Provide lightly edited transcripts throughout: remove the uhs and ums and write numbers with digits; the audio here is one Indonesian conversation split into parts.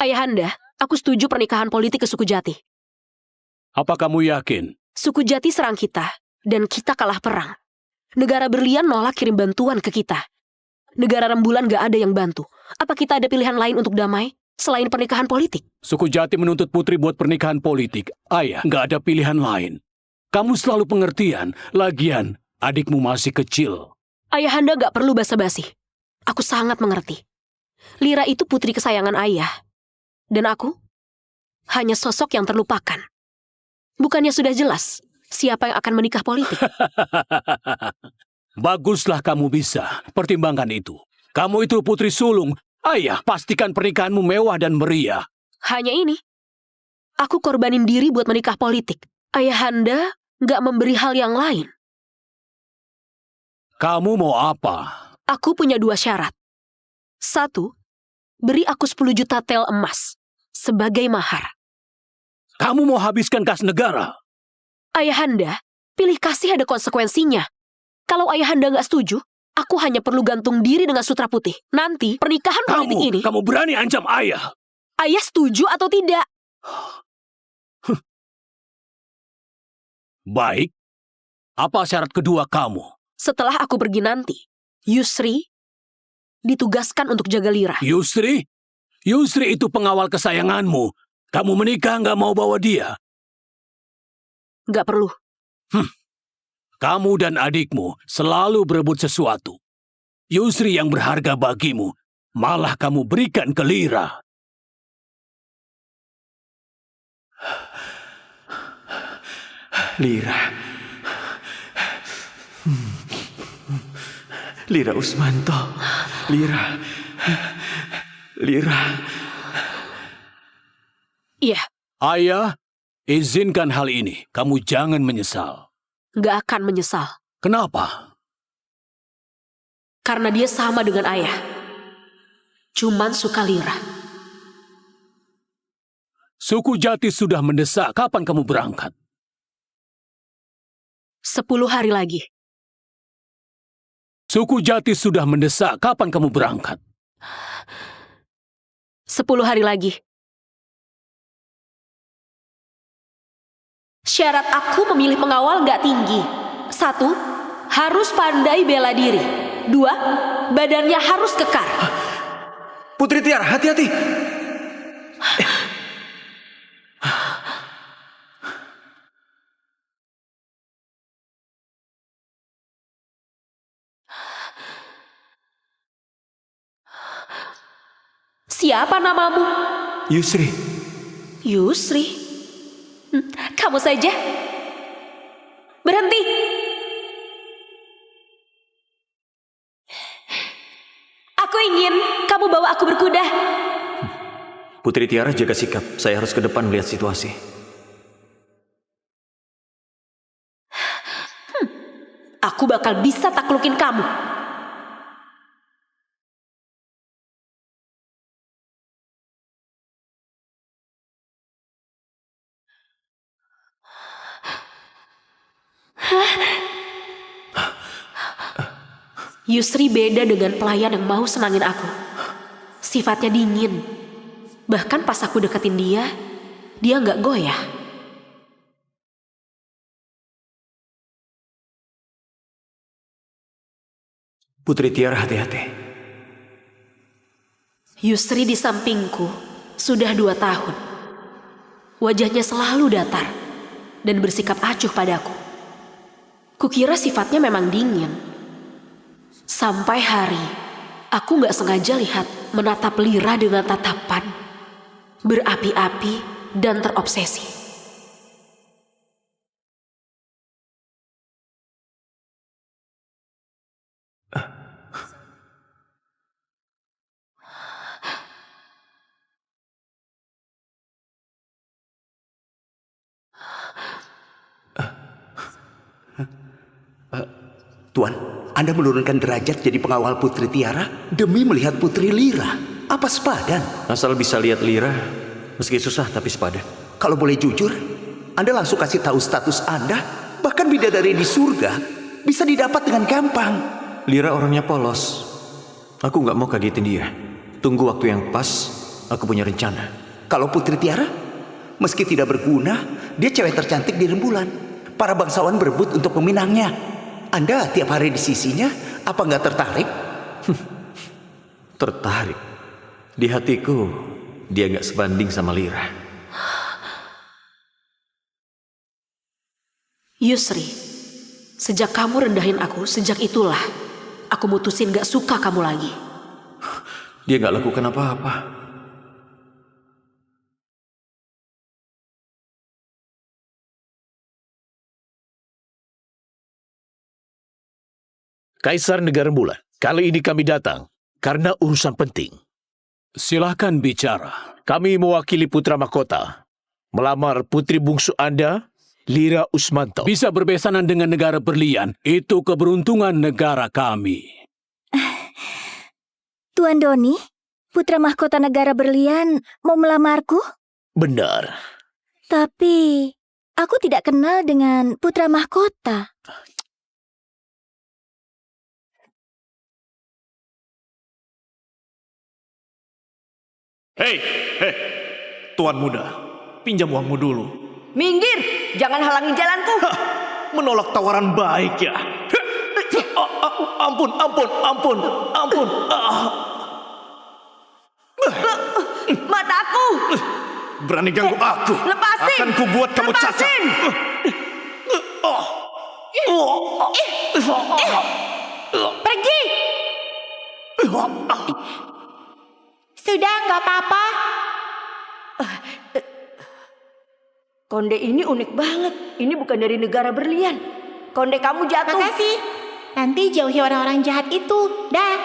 Ayahanda, aku setuju pernikahan politik ke suku Jati. Apa kamu yakin? Suku Jati serang kita, dan kita kalah perang. Negara berlian nolak kirim bantuan ke kita. Negara rembulan gak ada yang bantu. Apa kita ada pilihan lain untuk damai selain pernikahan politik? Suku Jati menuntut putri buat pernikahan politik. Ayah, gak ada pilihan lain. Kamu selalu pengertian. Lagian, adikmu masih kecil. Ayahanda gak perlu basa-basi. Aku sangat mengerti. Lira itu putri kesayangan ayah. Dan aku hanya sosok yang terlupakan. Bukannya sudah jelas siapa yang akan menikah politik? Baguslah kamu bisa pertimbangkan itu. Kamu itu putri sulung. Ayah, pastikan pernikahanmu mewah dan meriah. Hanya ini. Aku korbanin diri buat menikah politik. Ayahanda gak memberi hal yang lain. Kamu mau apa? Aku punya 2 syarat. 1, beri aku 10 juta tel emas sebagai mahar. Kamu mau habiskan kas negara? Ayahanda, pilih kasih ada konsekuensinya. Kalau ayahanda gak setuju, aku hanya perlu gantung diri dengan sutra putih. Nanti pernikahan politik ini... Kamu berani ancam ayah? Ayah setuju atau tidak? Baik. Apa syarat kedua kamu? Setelah aku pergi nanti, Yusri ditugaskan untuk jaga Lira. Yusri? Yusri itu pengawal kesayanganmu. Kamu menikah nggak mau bawa dia? Nggak perlu. Kamu dan adikmu selalu berebut sesuatu. Yusri yang berharga bagimu, malah kamu berikan ke Lira. Lira. Lira Usmanto. Lira. Iya. Ayah, izinkan hal ini. Kamu jangan menyesal. Nggak akan menyesal. Kenapa? Karena dia sama dengan ayah. Cuman suka Lira. Suku Jati sudah mendesak. Kapan kamu berangkat? 10 hari lagi. Suku Jati sudah mendesak. Kapan kamu berangkat? 10 hari lagi. Syarat aku memilih pengawal nggak tinggi. 1, harus pandai bela diri. 2, badannya harus kekar. Putri Tiara, hati-hati. Siapa namamu? Yusri. Yusri. Kamu saja. Berhenti. Aku ingin kamu bawa aku berkuda. Putri Tiara, jaga sikap. Saya harus ke depan melihat situasi. Aku bakal bisa taklukin kamu. Yusri beda dengan pelayan yang mau senangin aku. Sifatnya dingin. Bahkan pas aku deketin dia nggak goyah. Putri Tiara, hati-hati. Yusri di sampingku sudah 2 tahun. Wajahnya selalu datar dan bersikap acuh padaku. Kukira sifatnya memang dingin. Sampai hari, aku gak sengaja lihat menatap Lira dengan tatapan berapi-api dan terobsesi. Tuan, Anda menurunkan derajat jadi pengawal Putri Tiara demi melihat Putri Lira. Apa sepadan? Asal bisa lihat Lira, meski susah tapi sepadan. Kalau boleh jujur, Anda langsung kasih tahu status Anda. Bahkan bidadari di surga bisa didapat dengan gampang. Lira orangnya polos. Aku gak mau kagetin dia. Tunggu waktu yang pas, Aku punya rencana. Kalau Putri Tiara, meski tidak berguna, dia cewek tercantik di rembulan. Para bangsawan berebut untuk meminangnya. Anda tiap hari di sisinya, apa nggak tertarik? Tertarik. Di hatiku, dia nggak sebanding sama Lira. Yusri, sejak kamu rendahin aku, sejak itulah aku mutusin gak suka kamu lagi. Dia nggak lakukan apa-apa. Kaisar Negara Rembulan, kali ini kami datang karena urusan penting. Silahkan bicara. Kami mewakili putra mahkota melamar putri bungsu Anda, Lira Usmanto. Bisa berbesanan dengan negara berlian, itu keberuntungan negara kami. Tuan Doni, putra mahkota negara berlian mau melamarku? Benar. Tapi aku tidak kenal dengan putra mahkota. Hei, Tuan muda, pinjam uangmu dulu. Minggir, jangan halangi jalanku. Menolak tawaran baik ya. Ampun. Mataku. Berani ganggu aku. Lepasin. Akan kubuat kamu cacat. Lepasin. Pergi. Sudah, nggak apa-apa. Konde ini unik banget. Ini bukan dari negara berlian. Konde kamu jatuh. Makasih. Nanti jauhi orang-orang jahat itu. Dah.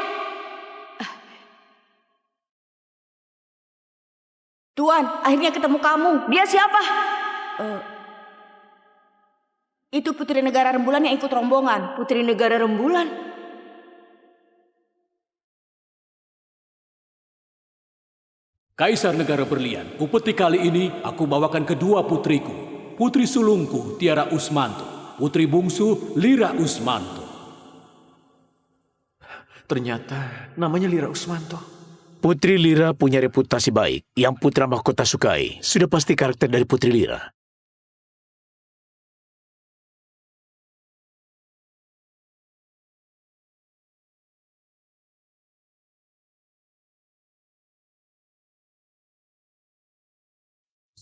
Tuan, akhirnya ketemu kamu. Dia siapa? Itu putri negara rembulan yang ikut rombongan. Putri negara rembulan? Kaisar Negara Berlian, upeti kali ini aku bawakan kedua putriku. Putri sulungku, Tiara Usmanto. Putri bungsu, Lira Usmanto. Ternyata namanya Lira Usmanto. Putri Lira punya reputasi baik. Yang putra mahkota sukai sudah pasti karakter dari Putri Lira.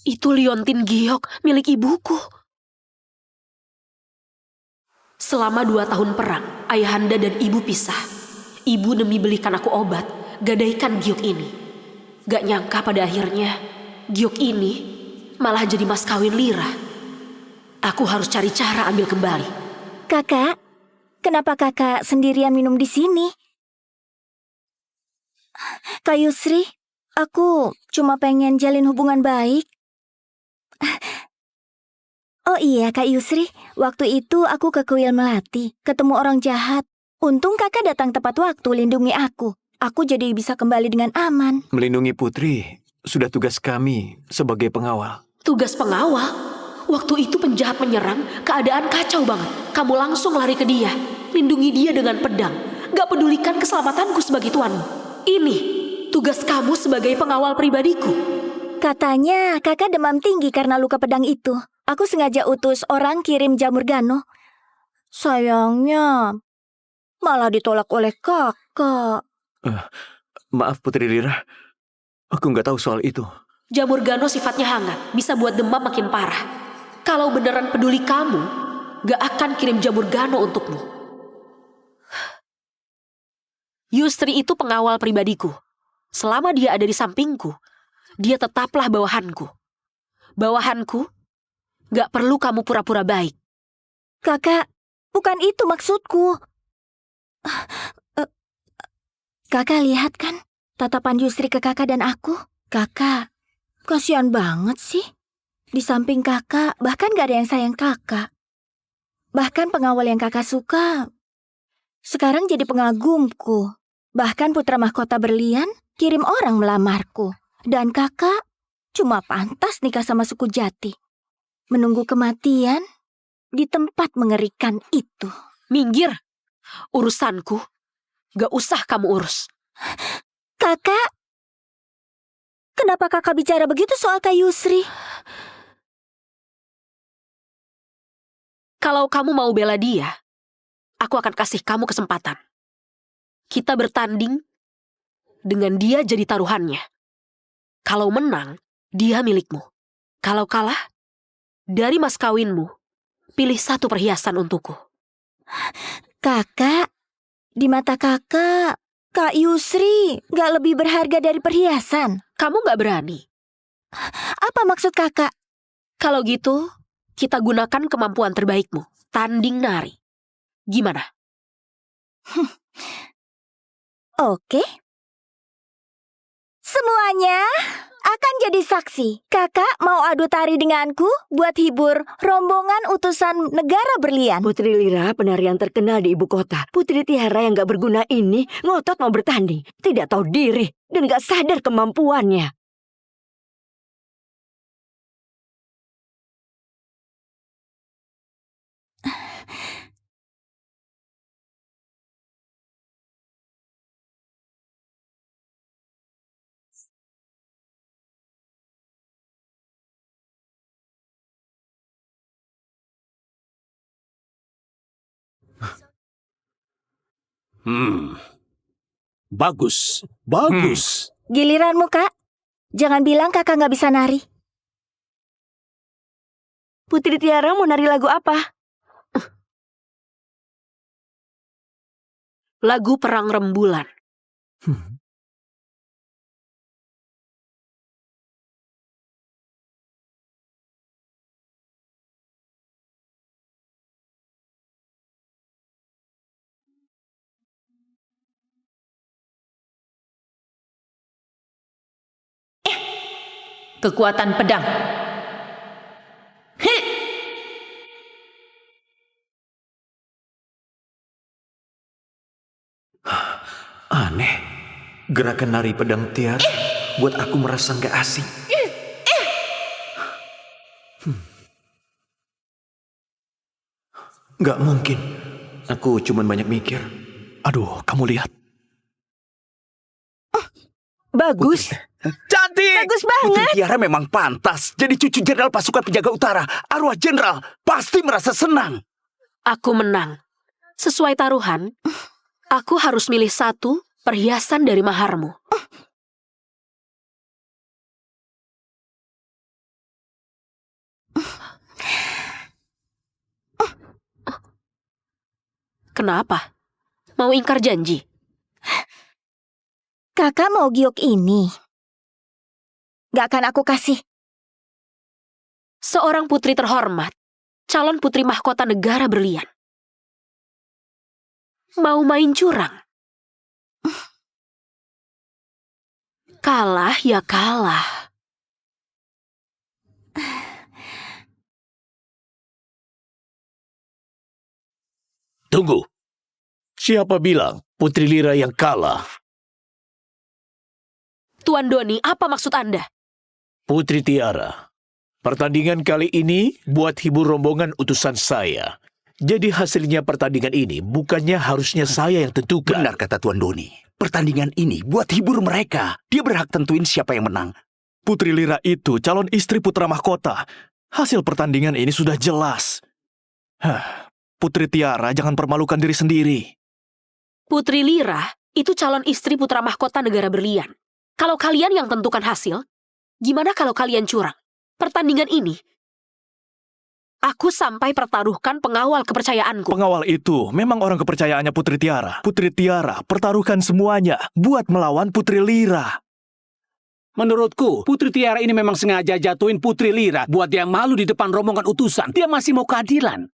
Itu liontin giok milik ibuku. Selama 2 tahun perang, ayahanda dan ibu pisah. Ibu demi belikan aku obat, gadaikan giok ini. Gak nyangka pada akhirnya, giok ini malah jadi mas kawin Lira. Aku harus cari cara ambil kembali. Kakak, kenapa kakak sendirian minum di sini? Kak Yusri, aku cuma pengen jalin hubungan baik. Oh iya Kak Yusri, waktu itu aku ke kuil Melati, ketemu orang jahat. Untung kakak datang tepat waktu lindungi aku. Aku jadi bisa kembali dengan aman. Melindungi putri sudah tugas kami sebagai pengawal. Tugas pengawal? Waktu itu penjahat menyerang, keadaan kacau banget. Kamu langsung lari ke dia, lindungi dia dengan pedang. Gak pedulikan keselamatanku sebagai tuanmu. Ini tugas kamu sebagai pengawal pribadiku. Katanya kakak demam tinggi karena luka pedang itu. Aku sengaja utus orang kirim jamur gano. Sayangnya malah ditolak oleh kakak. Maaf Putri Lira, aku nggak tahu soal itu. Jamur gano sifatnya hangat, bisa buat demam makin parah. Kalau beneran peduli kamu, gak akan kirim jamur gano untukmu. Yusri itu pengawal pribadiku. Selama dia ada di sampingku, dia tetaplah bawahanku. Bawahanku, gak perlu kamu pura-pura baik. Kakak, bukan itu maksudku. Kakak lihat kan tatapan Yusri ke kakak dan aku? Kakak, kasihan banget sih. Di samping kakak, bahkan gak ada yang sayang kakak. Bahkan pengawal yang kakak suka sekarang jadi pengagumku. Bahkan putra mahkota berlian kirim orang melamarku. Dan kakak cuma pantas nikah sama suku jati. Menunggu kematian di tempat mengerikan itu. Minggir, urusanku gak usah kamu urus. Kakak, Kenapa kakak bicara begitu soal Kak Yusri? Kalau kamu mau bela dia, aku akan kasih kamu kesempatan. Kita bertanding dengan dia jadi taruhannya. Kalau menang, dia milikmu. Kalau kalah, dari mas kawinmu, pilih satu perhiasan untukku. Kakak, di mata kakak, Kak Yusri gak lebih berharga dari perhiasan. Kamu gak berani. Apa maksud kakak? Kalau gitu, kita gunakan kemampuan terbaikmu. Tanding nari. Gimana? Oke. Semuanya akan jadi saksi. Kakak mau adu tari denganku buat hibur rombongan utusan negara berlian. Putri Lira, penarian terkenal di ibu kota. Putri Tiara yang gak berguna ini ngotot mau bertanding. Tidak tahu diri dan gak sadar kemampuannya. Bagus, bagus. Giliranmu, Kak. Jangan bilang kakak gak bisa nari. Putri Tiara mau nari lagu apa? Lagu Perang Rembulan. Kekuatan pedang. Aneh. Gerakan nari pedang Tiara buat aku merasa nggak asing. Nggak mungkin. Aku cuman banyak mikir. Aduh, kamu lihat. Bagus. Cantik! Bagus Putri banget. Tiara memang pantas jadi cucu jenderal pasukan penjaga utara. Arwah jenderal pasti merasa senang. Aku menang. Sesuai taruhan, aku harus milih satu perhiasan dari maharmu. Kenapa? Mau ingkar janji? Kakak mau giok ini. Gak akan aku kasih. Seorang putri terhormat, calon putri mahkota negara berlian. Mau main curang? Kalah ya kalah. Tunggu. Siapa bilang Putri Lira yang kalah? Tuan Doni, apa maksud Anda? Putri Tiara, pertandingan kali ini buat hibur rombongan utusan saya. Jadi hasilnya pertandingan ini bukannya harusnya saya yang tentukan. Benar kata Tuan Doni. Pertandingan ini buat hibur mereka. Dia berhak tentuin siapa yang menang. Putri Lira itu calon istri putra mahkota. Hasil pertandingan ini sudah jelas. Putri Tiara jangan permalukan diri sendiri. Putri Lira itu calon istri putra mahkota negara berlian. Kalau kalian yang tentukan hasil, gimana kalau kalian curang? Pertandingan ini, aku sampai pertaruhkan pengawal kepercayaanku. Pengawal itu memang orang kepercayaannya Putri Tiara. Putri Tiara pertaruhkan semuanya buat melawan Putri Lira. Menurutku, Putri Tiara ini memang sengaja jatuhin Putri Lira buat dia malu di depan rombongan utusan. Dia masih mau keadilan.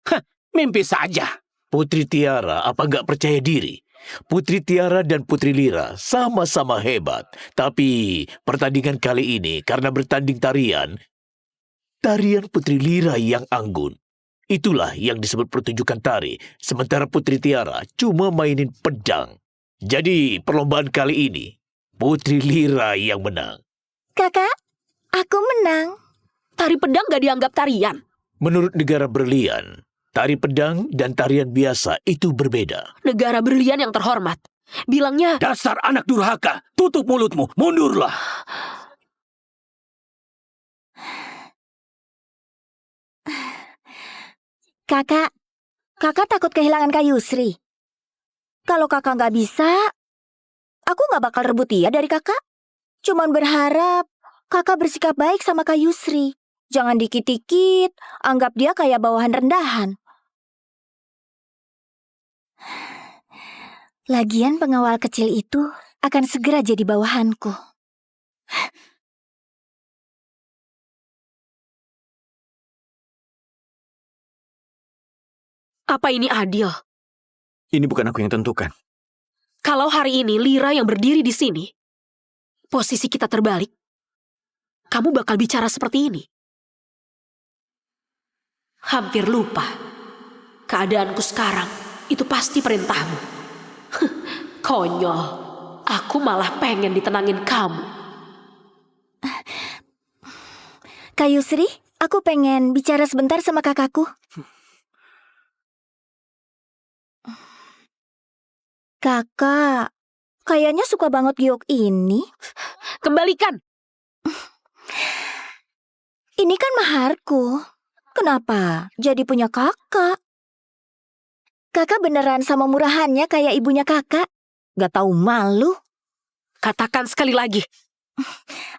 Mimpi saja. Putri Tiara apa nggak percaya diri? Putri Tiara dan Putri Lira sama-sama hebat. Tapi pertandingan kali ini karena bertanding tarian Putri Lira yang anggun. Itulah yang disebut pertunjukan tari. Sementara Putri Tiara cuma mainin pedang. Jadi perlombaan kali ini Putri Lira yang menang. Kakak, aku menang. Tari pedang gak dianggap tarian. Menurut negara berlian, tari pedang dan tarian biasa itu berbeda. Negara berlian yang terhormat. Bilangnya, Dasar anak durhaka, tutup mulutmu, mundurlah. Kakak takut kehilangan Kak Yusri. Kalau kakak nggak bisa, aku nggak bakal rebut dia dari kakak. Cuman berharap kakak bersikap baik sama Kak Yusri. Jangan dikit-dikit anggap dia kayak bawahan rendahan. Lagian pengawal kecil itu akan segera jadi bawahanku. Apa ini adil? Ini bukan aku yang tentukan. Kalau hari ini Lira yang berdiri di sini, posisi kita terbalik, kamu bakal bicara seperti ini. Hampir lupa. Keadaanku sekarang itu pasti perintahmu. Konyol. Aku malah pengen ditenangin kamu. Kak Yusri, aku pengen bicara sebentar sama kakakku. Kakak, kayaknya suka banget giok ini. Kembalikan. Ini kan maharku. Kenapa jadi punya kakak? Kakak beneran sama murahannya kayak ibunya kakak. Gak tahu malu. Katakan sekali lagi.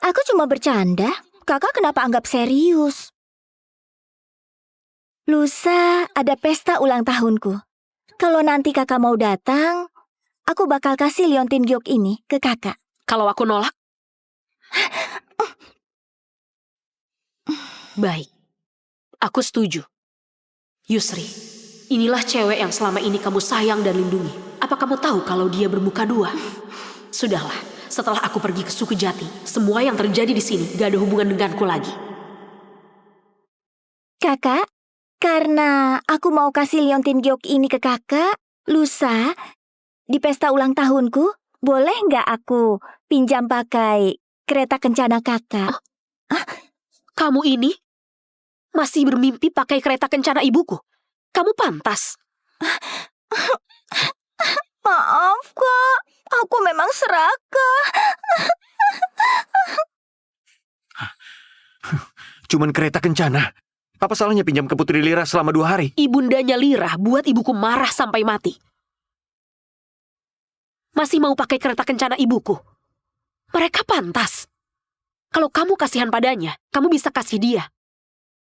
Aku cuma bercanda. Kakak kenapa anggap serius? Lusa ada pesta ulang tahunku. Kalau nanti kakak mau datang, aku bakal kasih liontin giok ini ke kakak. Kalau aku nolak? Baik. Aku setuju. Yusri, inilah cewek yang selama ini kamu sayang dan lindungi. Apa kamu tahu kalau dia bermuka dua? Sudahlah, setelah aku pergi ke suku Jati, semua yang terjadi di sini gak ada hubungan denganku lagi. Kakak, karena aku mau kasih liontin giok ini ke kakak, lusa, di pesta ulang tahunku, boleh nggak aku pinjam pakai kereta kencana kakak? Kamu ini masih bermimpi pakai kereta kencana ibuku? Kamu pantas. Maaf, Kak. Aku memang serakah. Cuman kereta kencana. Apa salahnya pinjam ke Putri Lira selama 2 hari? Ibundanya Lira buat ibuku marah sampai mati. Masih mau pakai kereta kencana ibuku? Mereka pantas. Kalau kamu kasihan padanya, kamu bisa kasih dia.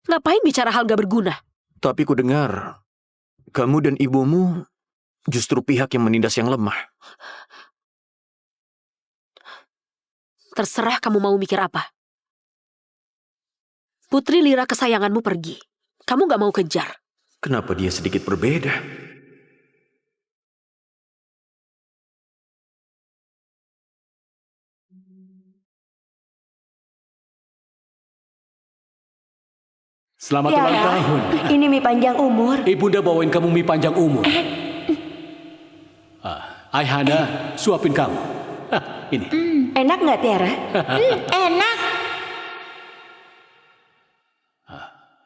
Ngapain bicara hal gak berguna? Tapi ku dengar, kamu dan ibumu justru pihak yang menindas yang lemah. Terserah kamu mau mikir apa. Putri Lira kesayanganmu pergi. Kamu gak mau kejar. Kenapa dia sedikit berbeda? Selamat ulang tahun. Ini mie panjang umur. Ibunda bawain kamu mie panjang umur. Ayahanda, suapin kamu. Ini. Enak nggak, Tiara? Enak.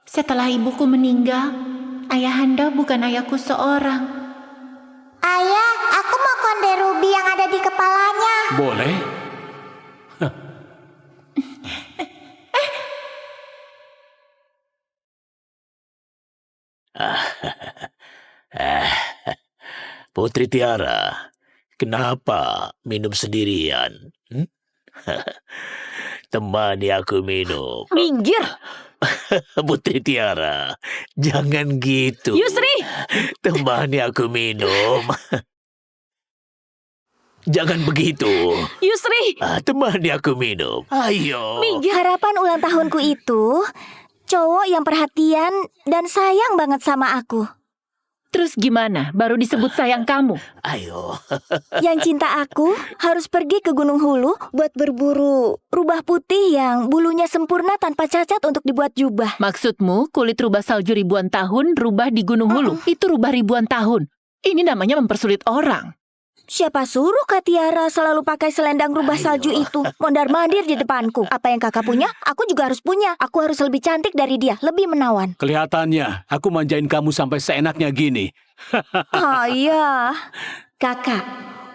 Setelah ibuku meninggal, ayahanda bukan ayahku seorang. Ayah, aku mau konde ruby yang ada di kepalanya. Boleh? Putri Tiara, kenapa minum sendirian? Temani aku minum. Minggir! Putri Tiara, jangan gitu. Yusri! Temani aku minum. Jangan begitu. Yusri! Temani aku minum. Ayo. Minggir! Harapan ulang tahunku itu, cowok yang perhatian dan sayang banget sama aku. Terus gimana? Baru disebut sayang kamu. Ayo. Yang cinta aku harus pergi ke Gunung Hulu buat berburu rubah putih yang bulunya sempurna tanpa cacat untuk dibuat jubah. Maksudmu kulit rubah salju ribuan tahun rubah di Gunung Hulu? Itu rubah ribuan tahun. Ini namanya mempersulit orang. Siapa suruh Kak Tiara selalu pakai selendang rubah salju itu? Mondar-mandir di depanku. Apa yang kakak punya, aku juga harus punya. Aku harus lebih cantik dari dia, lebih menawan. Kelihatannya aku manjain kamu sampai seenaknya gini. Oh iya. Kakak,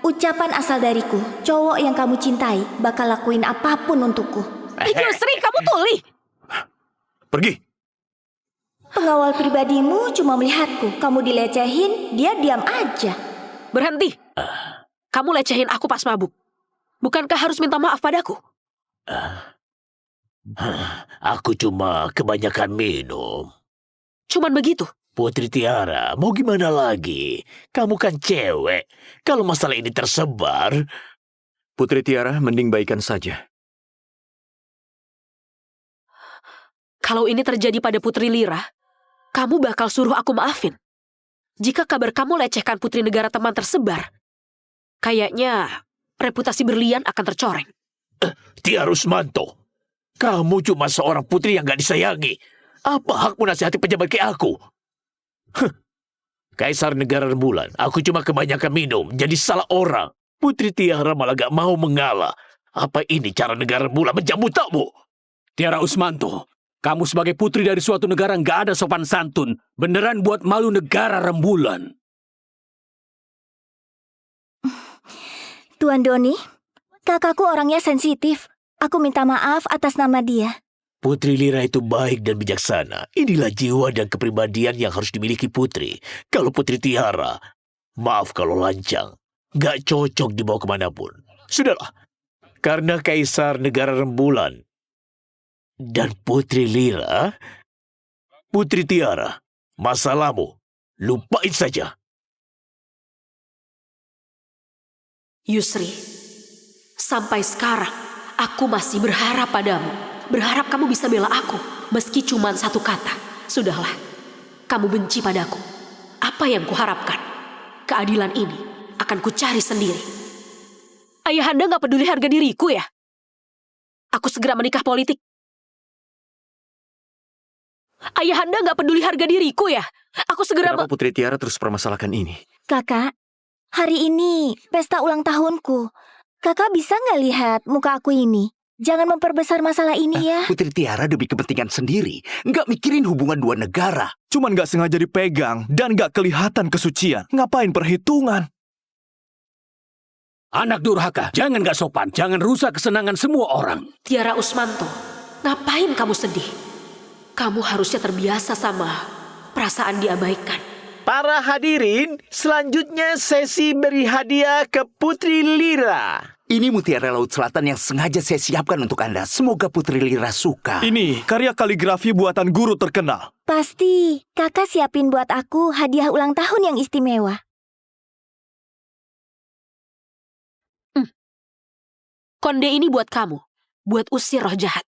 ucapan asal dariku, cowok yang kamu cintai bakal lakuin apapun untukku. Yusri, kamu tuli! Pergi. Pengawal pribadimu cuma melihatku. Kamu dilecehin, dia diam aja. Berhenti. Kamu lecehin aku pas mabuk. Bukankah harus minta maaf padaku? Aku cuma kebanyakan minum. Cuman begitu? Putri Tiara, mau gimana lagi? Kamu kan cewek. Kalau masalah ini tersebar... Putri Tiara, mending baikan saja. Kalau ini terjadi pada Putri Lira, kamu bakal suruh aku maafin. Jika kabar kamu lecehkan putri negara teman tersebar, kayaknya reputasi berlian akan tercoreng. Tiara Rusmanto, kamu cuma seorang putri yang gak disayangi. Apa hakmu nasihati pejabat kayak aku? Kaisar negara rembulan, aku cuma kebanyakan minum, jadi salah orang. Putri Tiara malah gak mau mengalah. Apa ini cara negara rembulan menjamu tamu? Tiara Usmanto, kamu sebagai putri dari suatu negara nggak ada sopan santun. Beneran buat malu negara rembulan. Tuan Doni, kakakku orangnya sensitif. Aku minta maaf atas nama dia. Putri Lira itu baik dan bijaksana. Inilah jiwa dan kepribadian yang harus dimiliki putri. Kalau Putri Tiara, maaf kalau lancang, gak cocok dibawa kemanapun. Sudahlah, karena Kaisar Negara Rembulan dan Putri Lira, Putri Tiara, masalahmu, lupain saja. Yusri, sampai sekarang aku masih berharap padamu. Berharap kamu bisa bela aku, meski cuma satu kata. Sudahlah, kamu benci padaku. Apa yang kuharapkan? Keadilan ini akan kucari sendiri. Ayahanda gak peduli harga diriku ya? Aku segera menikah politik. Ayahanda gak peduli harga diriku ya? Aku segera... Kenapa Putri Tiara terus permasalahkan ini? Kakak, hari ini pesta ulang tahunku. Kakak bisa nggak lihat muka aku ini? Jangan memperbesar masalah ini ya. Putri Tiara demi kepentingan sendiri. Nggak mikirin hubungan dua negara. Cuman nggak sengaja dipegang dan nggak kelihatan kesucian. Ngapain perhitungan? Anak durhaka, jangan gak sopan. Jangan rusak kesenangan semua orang. Tiara Usmanto, ngapain kamu sedih? Kamu harusnya terbiasa sama perasaan diabaikan. Para hadirin, selanjutnya sesi beri hadiah ke Putri Lira. Ini mutiara Laut Selatan yang sengaja saya siapkan untuk Anda. Semoga Putri Lira suka. Ini karya kaligrafi buatan guru terkenal. Pasti, kakak siapin buat aku hadiah ulang tahun yang istimewa. Konde ini buat kamu, buat usir roh jahat.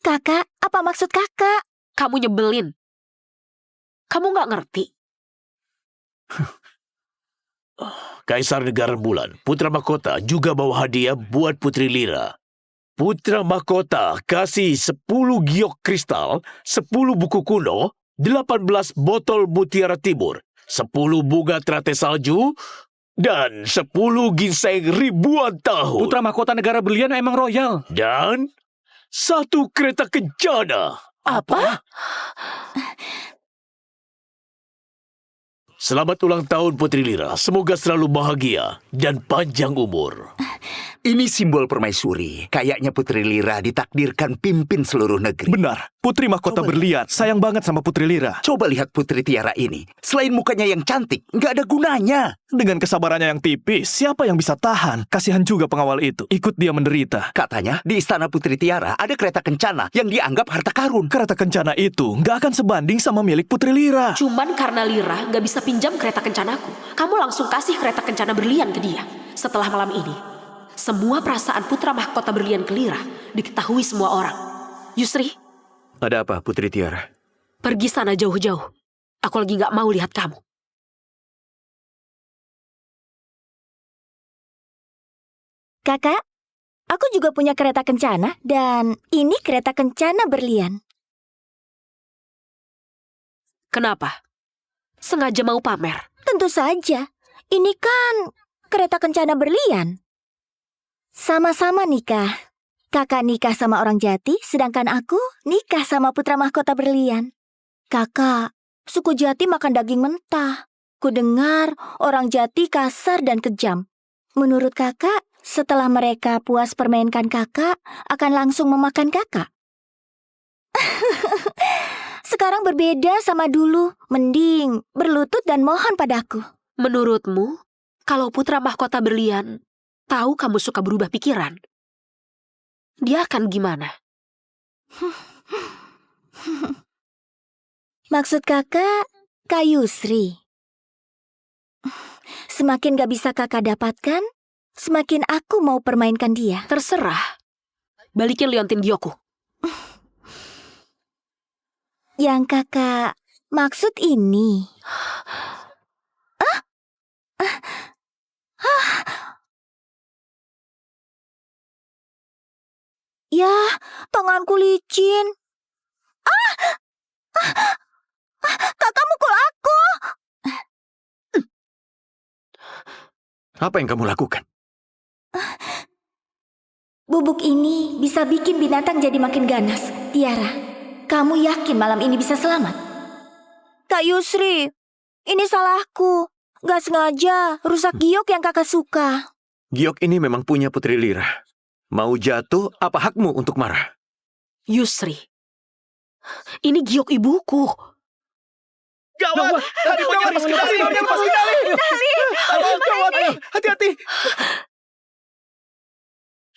Kakak, apa maksud kakak? Kamu nyebelin. Kamu nggak ngerti. Kaisar Negara Rembulan, Putra Mahkota juga bawa hadiah buat Putri Lira. Putra Mahkota kasih 10 giok kristal, 10 buku kuno, 18 botol mutiara timur, 10 bunga teratai salju, dan 10 ginseng ribuan tahun. Putra Mahkota Negara Berlian emang royal. Dan 1 kereta kencana. Apa? Selamat ulang tahun Putri Lira. Semoga selalu bahagia dan panjang umur. Ini simbol permaisuri. Kayaknya Putri Lira ditakdirkan pimpin seluruh negeri. Benar, Putri Mahkota Berlian sayang banget sama Putri Lira. Coba lihat Putri Tiara ini. Selain mukanya yang cantik, nggak ada gunanya. Dengan kesabarannya yang tipis, siapa yang bisa tahan? Kasihan juga pengawal itu. Ikut dia menderita. Katanya, di istana Putri Tiara ada kereta kencana yang dianggap harta karun. Kereta kencana itu nggak akan sebanding sama milik Putri Lira. Cuman karena Lira nggak bisa pinjam kereta kencanaku, kamu langsung kasih kereta kencana berlian ke dia. Setelah malam ini, semua perasaan Putra Mahkota Berlian ke Lira diketahui semua orang. Yusri, Ada apa, Putri Tiara? pergi sana jauh-jauh. Aku lagi nggak mau lihat kamu. Kakak, aku juga punya kereta kencana dan ini kereta kencana berlian. Kenapa? Sengaja mau pamer? Tentu saja. Ini kan kereta kencana berlian. Sama-sama nikah. Kakak nikah sama orang Jati, sedangkan aku nikah sama Putra Mahkota Berlian. Kakak, suku Jati makan daging mentah. Kudengar orang Jati kasar dan kejam. Menurut kakak, setelah mereka puas permainkan kakak, akan langsung memakan kakak. sekarang berbeda sama dulu. Mending berlutut dan mohon padaku. Menurutmu, kalau putra mahkota berlian tahu kamu suka berubah pikiran, dia akan gimana? Maksud kakak, Kak Yusri. Semakin gak bisa kakak dapatkan, semakin aku mau permainkan dia. Terserah. Balikin liontin Gyoku. Yang kakak maksud ini. Ya, tanganku licin. Kakak mukul aku. Apa yang kamu lakukan? Bubuk ini bisa bikin binatang jadi makin ganas. Tiara, kamu yakin malam ini bisa selamat? Kak Yusri, ini salahku. Gak sengaja rusak giok yang kakak suka. Giok ini memang punya Putri Lira. Mau jatuh, apa hakmu untuk marah? Yusri, ini giok ibuku. Gawat! Hati-hati!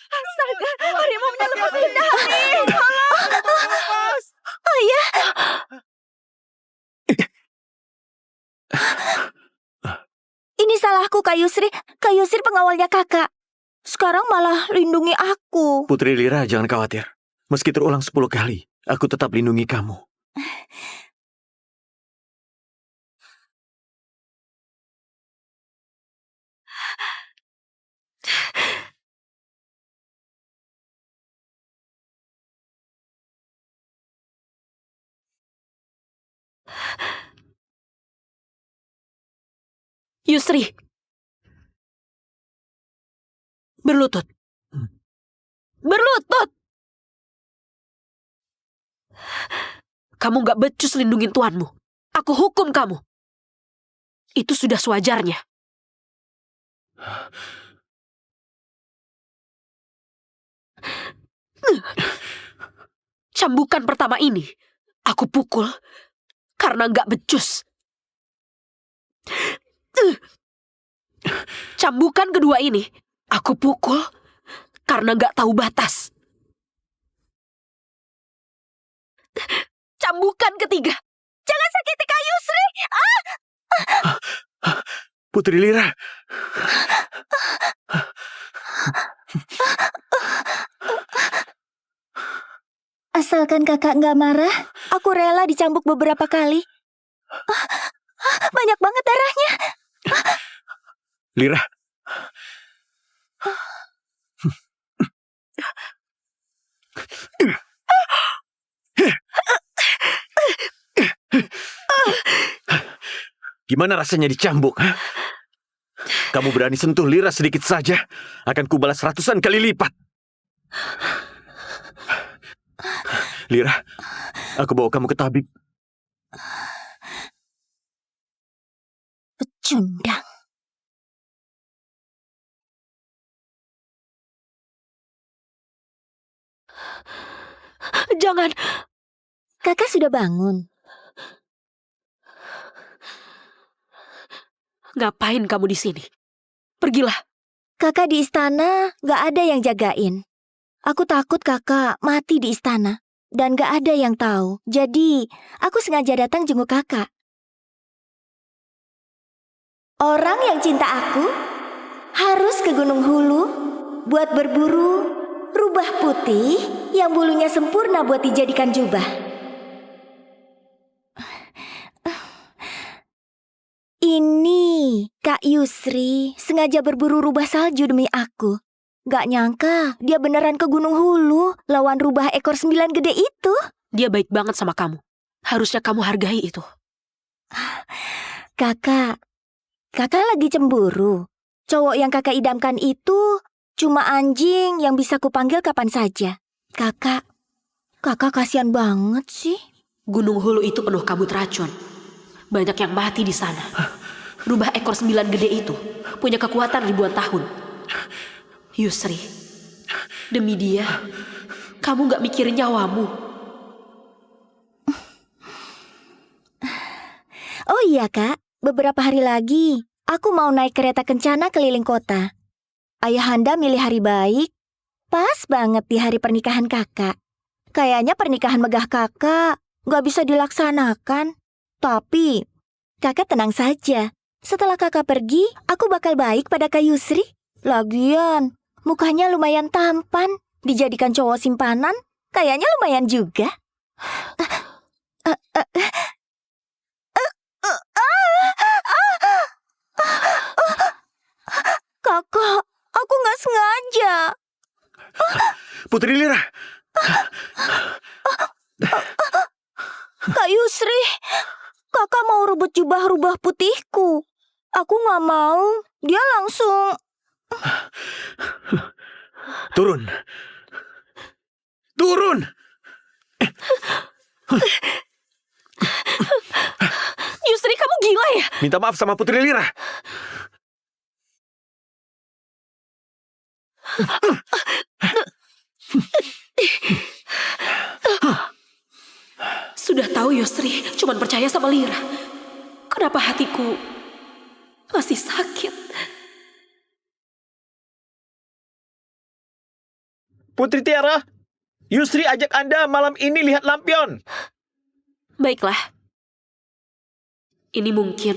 Astaga, harimaunya lepas kendali. Tolong! Ayah! Ini salahku, Kak Yusri. Kak Yusri pengawalnya kakak. Sekarang malah lindungi aku. Putri Lira, jangan khawatir. Meski terulang 10 kali, aku tetap lindungi kamu. Yusri. Berlutut. Berlutut! Kamu gak becus lindungin tuanmu. Aku hukum kamu. Itu sudah sewajarnya. Cambukan pertama ini, aku pukul karena gak becus. Cambukan kedua ini, aku pukul karena gak tahu batas. Cambukan ketiga, jangan sakiti Kak Yusri. Putri Lira. Asalkan kakak nggak marah, aku rela dicambuk beberapa kali. Banyak banget darahnya. Lira. Gimana rasanya dicambuk? Ha? Kamu berani sentuh Lira sedikit saja, akan kubalas ratusan kali lipat. Lira, aku bawa kamu ke tabib. Pecundang. Jangan. Kakak sudah bangun. Ngapain kamu di sini? Pergilah. Kakak di istana gak ada yang jagain. Aku takut kakak mati di istana. Dan gak ada yang tahu. Jadi, aku sengaja datang jenguk kakak. Orang yang cinta aku harus ke Gunung Hulu buat berburu rubah putih yang bulunya sempurna buat dijadikan jubah. Ini Kak Yusri sengaja berburu rubah salju demi aku. Gak nyangka dia beneran ke Gunung Hulu lawan rubah ekor 9 gede itu. Dia baik banget sama kamu. Harusnya kamu hargai itu. Kakak lagi cemburu. Cowok yang kakak idamkan itu cuma anjing yang bisa kupanggil kapan saja. Kakak kasihan banget sih. Gunung Hulu itu penuh kabut racun. Banyak yang mati di sana. Rubah ekor 9 gede itu punya kekuatan ribuan tahun. Yusri, demi dia, kamu gak mikirin nyawamu. iya, Kak. Beberapa hari lagi, aku mau naik kereta kencana keliling kota. Ayahanda milih hari baik, pas banget di hari pernikahan kakak. Kayaknya pernikahan megah kakak nggak bisa dilaksanakan. Tapi, kakak tenang saja. Setelah kakak pergi, aku bakal baik pada Kak Yusri. Lagian, mukanya lumayan tampan. Dijadikan cowok simpanan, kayaknya lumayan juga. Kakak, aku nggak sengaja. Putri Lira. Kak Yusri, kakak mau rebut jubah rubah putihku. Aku nggak mau. Dia langsung... Turun. Turun. Yusri, kamu gila ya? Minta maaf sama Putri Lira. Sudah tahu Yusri, cuman percaya sama Lira. Kenapa hatiku masih sakit? Putri Tiara, Yusri ajak Anda malam ini lihat lampion. Baiklah. Ini mungkin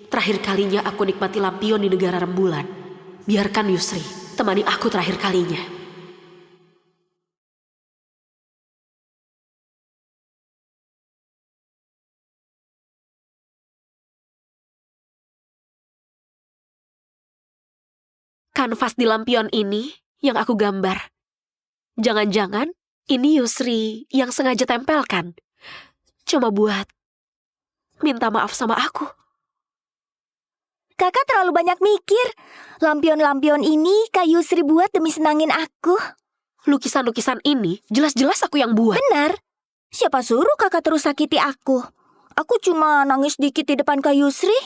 terakhir kalinya aku nikmati lampion di negara rembulan. Biarkan Yusri temani aku terakhir kalinya. Kanvas di lampion ini yang aku gambar. Jangan-jangan ini Yusri yang sengaja tempelkan. Cuma buat minta maaf sama aku. Kakak terlalu banyak mikir. Lampion-lampion ini Kak Yusri buat demi senangin aku. Lukisan-lukisan ini jelas-jelas aku yang buat. Benar. Siapa suruh kakak terus sakiti aku? Aku cuma nangis dikit di depan Kak Yusri.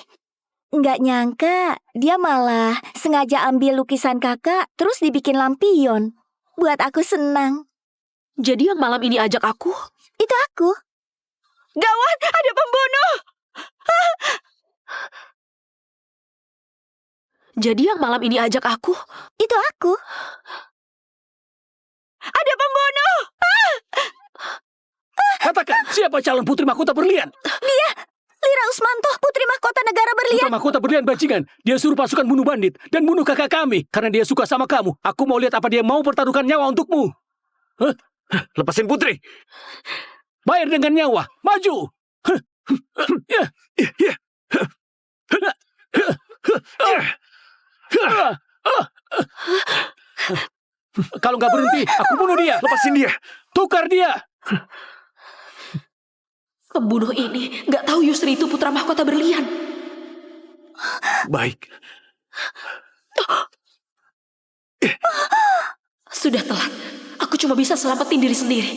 Nggak nyangka dia malah sengaja ambil lukisan kakak terus dibikin lampion. Buat aku senang. Jadi yang malam ini ajak aku? Itu aku. Gawat, ada pembunuh! Jadi yang malam ini ajak aku? Itu aku. Ada pembunuh! Katakan, siapa calon putri mahkota berlian? Dia, Lira Usmanto, putri mahkota negara berlian. Putra mahkota berlian bajingan. Dia suruh pasukan bunuh bandit dan bunuh kakak kami karena dia suka sama kamu. Aku mau lihat apa dia mau pertaruhkan nyawa untukmu. Hah? Lepasin Putri. Bayar dengan nyawa. Maju. Kalau nggak berhenti, aku bunuh dia. Lepasin dia. Tukar dia. Pembunuh ini nggak tahu Yusri itu putra mahkota berlian. Baik. Sudah telat. Aku cuma bisa selamatin diri sendiri.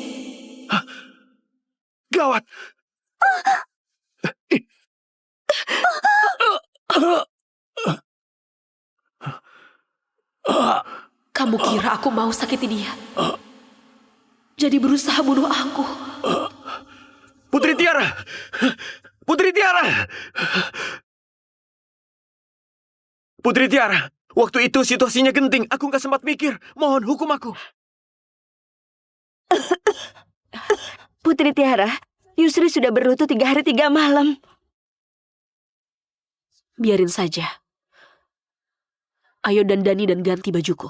Gawat. Kamu kira aku mau sakiti dia? Jadi berusaha bunuh aku. Putri Tiara. Putri Tiara. Putri Tiara. Waktu itu situasinya genting. Aku nggak sempat mikir. Mohon hukum aku. Putri Tiara, Yusri sudah berlutut 3 hari 3 malam. Biarin saja. Ayo dandani dan ganti bajuku.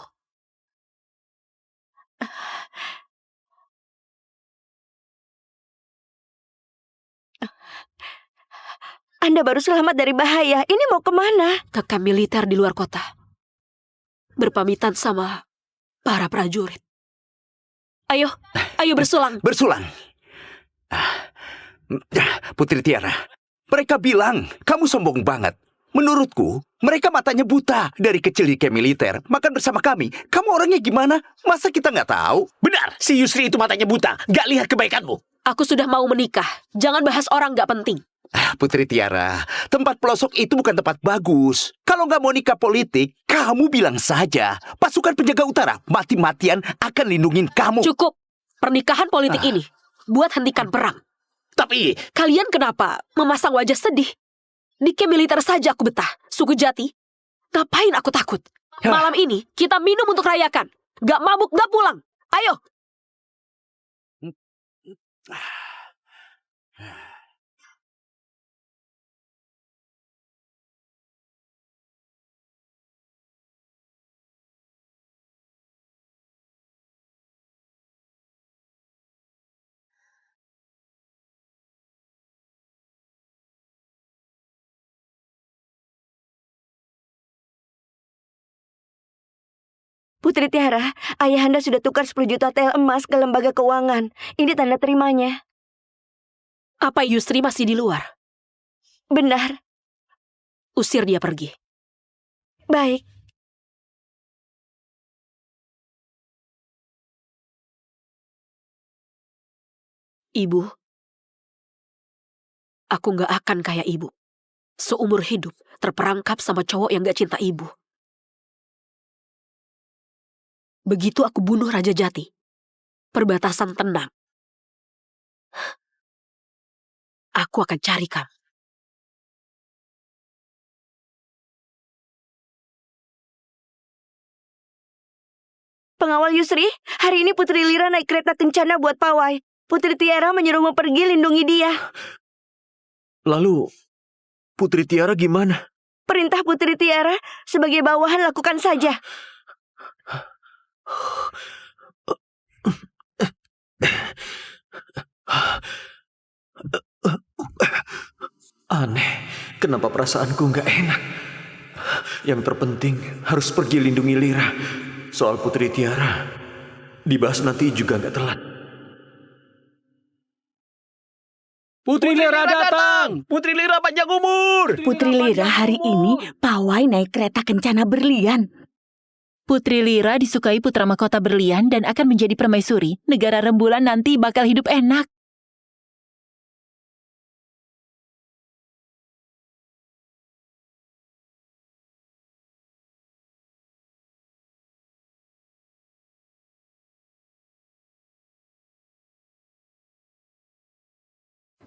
Anda baru selamat dari bahaya. Ini mau kemana? Ke kamp militer di luar kota. Berpamitan sama para prajurit. Ayo bersulang. Bersulang. Putri Tiara, mereka bilang kamu sombong banget. Menurutku, mereka matanya buta. Dari kecil di kamp militer, makan bersama kami. Kamu orangnya gimana? Masa kita nggak tahu? Benar, si Yusri itu matanya buta. Gak lihat kebaikanmu. Aku sudah mau menikah. Jangan bahas orang gak penting. Putri Tiara, tempat pelosok itu bukan tempat bagus. Kalau nggak mau nikah politik, kamu bilang saja. Pasukan penjaga utara mati-matian akan lindungin kamu. Cukup. Pernikahan politik ini buat hentikan perang. Tapi Kalian kenapa memasang wajah sedih? Di camp militer saja aku betah. Suku Jati, ngapain aku takut? Malam ini kita minum untuk rayakan. Gak mabuk, gak pulang. Ayo. Putri Tiara, ayahanda sudah tukar 10 juta tel emas ke lembaga keuangan. Ini tanda terimanya. Apa Yusri masih di luar? Benar. Usir dia pergi. Baik. Ibu, aku gak akan kayak ibu. Seumur hidup terperangkap sama cowok yang gak cinta ibu. Begitu aku bunuh Raja Jati, perbatasan tenang. Aku akan cari kamu. Pengawal Yusri, hari ini Putri Lira naik kereta kencana buat pawai. Putri Tiara menyuruhmu pergi lindungi dia. Lalu, Putri Tiara gimana? Perintah Putri Tiara, sebagai bawahan lakukan saja. Aneh, kenapa perasaanku nggak enak? Yang terpenting harus pergi lindungi Lira. Soal Putri Tiara, dibahas nanti juga nggak telat. Putri Lira datang! Putri Lira panjang umur! Putri Lira hari ini pawai naik kereta kencana berlian. Putri Lira disukai putra mahkota berlian dan akan menjadi permaisuri. Negara rembulan nanti bakal hidup enak.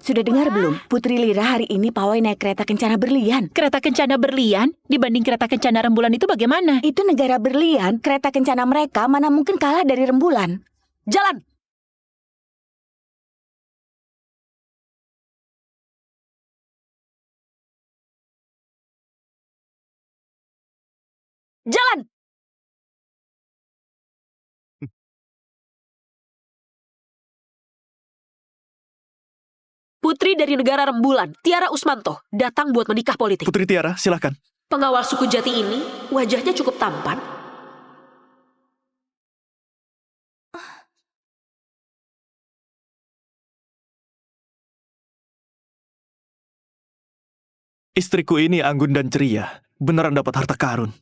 Sudah dengar belum? Putri Lira hari ini pawai naik kereta kencana berlian. Kereta kencana berlian dibanding kereta kencana rembulan itu bagaimana? Itu negara berlian, kereta kencana mereka mana mungkin kalah dari rembulan. Jalan! Jalan! Putri dari negara rembulan, Tiara Usmanto, datang buat menikah politik. Putri Tiara, silakan. Pengawal suku Jati ini wajahnya cukup tampan. Istriku ini anggun dan ceria. Beneran dapat harta karun.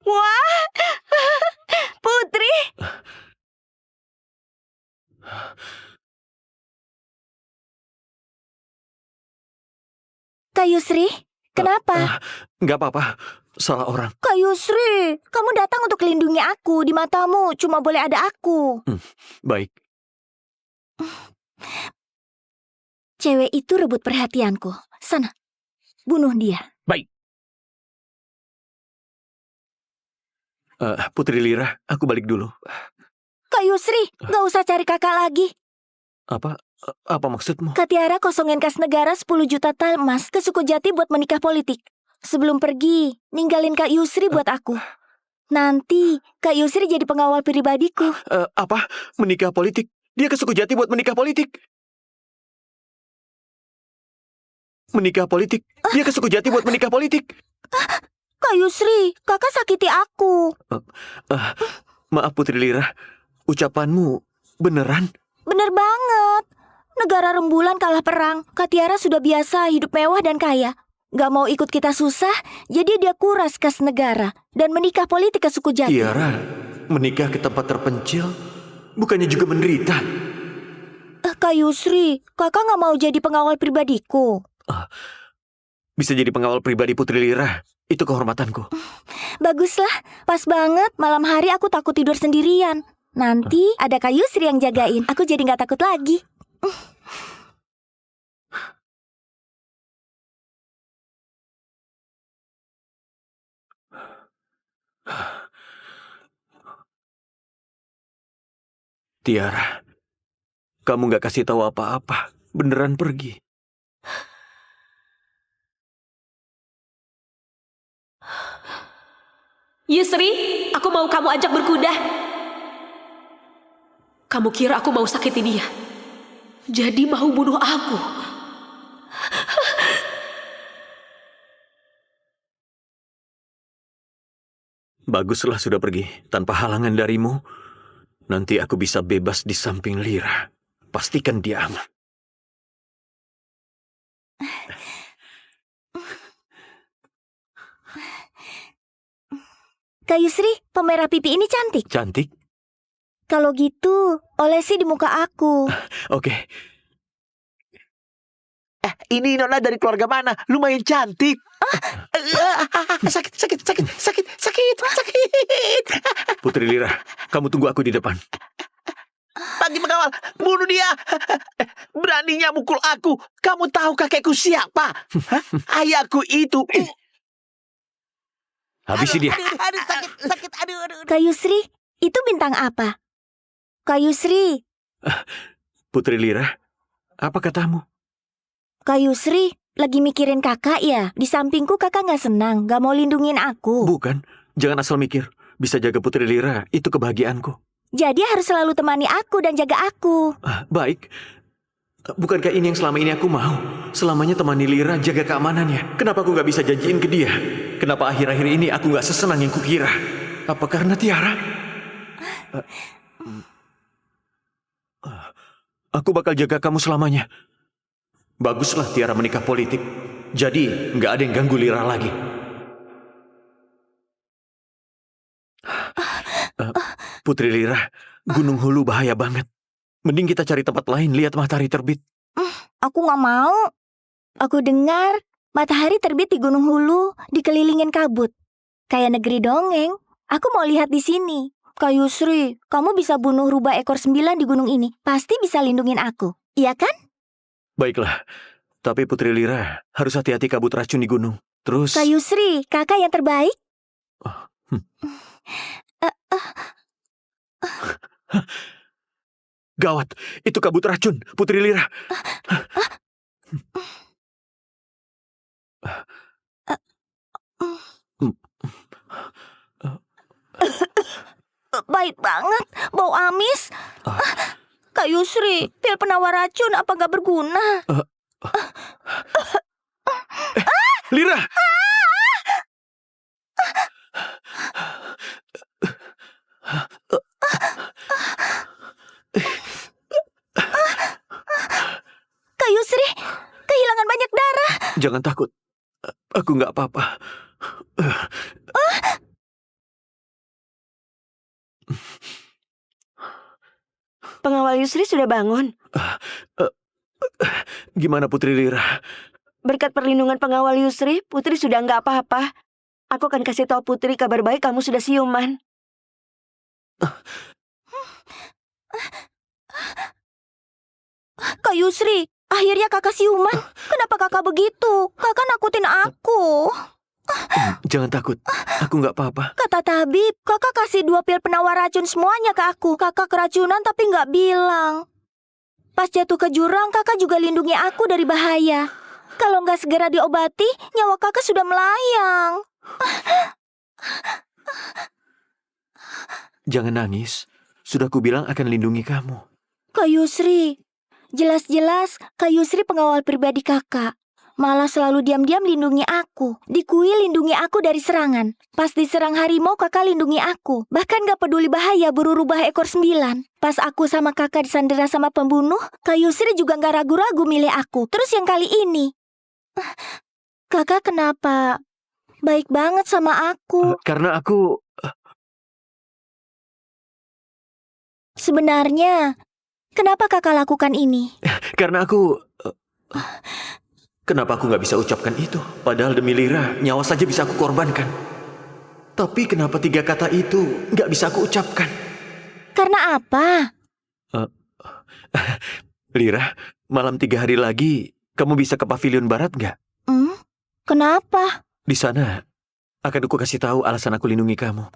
Wah, Putri! Kak Yusri, kenapa? Nggak apa-apa, salah orang. Kak Yusri, kamu datang untuk melindungi aku. Di matamu cuma boleh ada aku. Baik. Cewek itu rebut perhatianku. Sana, bunuh dia. Baik. Putri Lira, aku balik dulu. Kak Yusri, gak usah cari kakak lagi. Apa maksudmu? Kak Tiara kosongin kas negara 10 juta tal emas ke suku Jati buat menikah politik. Sebelum pergi, ninggalin Kak Yusri buat aku. Nanti, Kak Yusri jadi pengawal pribadiku. Apa? Menikah politik? Dia ke suku Jati buat menikah politik? Menikah politik? Dia ke suku Jati buat menikah politik? Kak Yusri, kakak sakiti aku. Maaf Putri Lira, ucapanmu beneran? Bener banget. Negara rembulan kalah perang. Kak Tiara sudah biasa hidup mewah dan kaya. Gak mau ikut kita susah, jadi dia kuras kas negara dan menikah politik ke suku Jati. Tiara, menikah ke tempat terpencil, bukannya juga menderita? Kak Yusri, kakak gak mau jadi pengawal pribadiku. Bisa jadi pengawal pribadi Putri Lira. Itu kehormatanku. Baguslah, pas banget malam hari aku takut tidur sendirian. Nanti ada Kak Yusri yang jagain. Aku jadi nggak takut lagi. Tiara, kamu nggak kasih tahu apa-apa. Beneran pergi. Yusri, aku mau kamu ajak berkuda. Kamu kira aku mau sakiti dia? Jadi mau bunuh aku? Baguslah sudah pergi. Tanpa halangan darimu, nanti aku bisa bebas di samping Lira. Pastikan dia aman. Kak Yusri, pemerah pipi ini cantik. Cantik? Kalau gitu, olesi di muka aku. Oke. Ini Nona dari keluarga mana? Lumayan cantik. Sakit. Putri Lira, kamu tunggu aku di depan. Bagi pengawal, bunuh dia. Beraninya mukul aku. Kamu tahu kakekku siapa? Ayahku itu. Habisi dia. Aduh, sakit. Kak Yusri, itu bintang apa? Kak Yusri, Putri Lira, apa katamu? Kak Yusri, lagi mikirin kakak ya? Di sampingku kakak nggak senang, nggak mau lindungin aku. Bukan, jangan asal mikir. Bisa jaga Putri Lira, itu kebahagiaanku. Jadi harus selalu temani aku dan jaga aku. Baik. Bukankah ini yang selama ini aku mau? Selamanya temani Lira, jaga keamanannya. Kenapa aku nggak bisa janjiin ke dia? Kenapa akhir-akhir ini aku nggak sesenang yang kukira? Apa karena Tiara? Aku bakal jaga kamu selamanya. Baguslah Tiara menikah politik. Jadi nggak ada yang ganggu Lira lagi. Putri Lira, Gunung Hulu bahaya banget. Mending kita cari tempat lain lihat matahari terbit. Aku nggak mau. Aku dengar matahari terbit di Gunung Hulu dikelilingin kabut. Kayak negeri dongeng. Aku mau lihat di sini. Kak Yusri, kamu bisa bunuh rubah ekor 9 di gunung ini. Pasti bisa lindungin aku. Iya kan? Baiklah. Tapi Putri Lira, harus hati-hati kabut racun di gunung. Terus... Kak Yusri, kakak yang terbaik. Gawat, itu kabut racun, Putri Lira. Baik banget, bau amis. Kak Yusri, pil penawar racun apa nggak berguna? Lira! Kak Yusri, kehilangan banyak darah. Jangan takut, aku nggak apa-apa. Pengawal Yusri sudah bangun. Gimana Putri Lira? Berkat perlindungan pengawal Yusri, Putri sudah nggak apa-apa. Aku akan kasih tahu Putri kabar baik kamu sudah siuman. Kak Yusri, akhirnya kakak siuman. Kenapa kakak begitu? Kakak nakutin aku. Jangan takut, aku nggak apa-apa. Kata tabib, kakak kasih 2 pil penawar racun semuanya ke aku. Kakak keracunan tapi nggak bilang. Pas jatuh ke jurang, kakak juga lindungi aku dari bahaya. Kalau nggak segera diobati, nyawa kakak sudah melayang. Jangan nangis, sudah kubilang akan lindungi kamu. Kak Yusri, jelas-jelas Kak Yusri pengawal pribadi kakak. Malah selalu diam-diam lindungi aku. Di kuil lindungi aku dari serangan. Pas diserang harimau kakak lindungi aku. Bahkan gak peduli bahaya buru rubah ekor 9. Pas aku sama kakak disandera sama pembunuh, Kak Yusri juga gak ragu-ragu milih aku. Terus yang kali ini, kakak kenapa baik banget sama aku? Karena aku... Sebenarnya, kenapa kakak lakukan ini? Karena aku... Kenapa aku nggak bisa ucapkan itu? Padahal demi Lira, nyawa saja bisa aku korbankan. Tapi kenapa 3 kata itu nggak bisa aku ucapkan? Kak Karena apa? Lira, malam 3 hari lagi kamu bisa ke Pavilion Barat nggak? Kenapa? Di sana akan aku kasih tahu alasan aku lindungi kamu.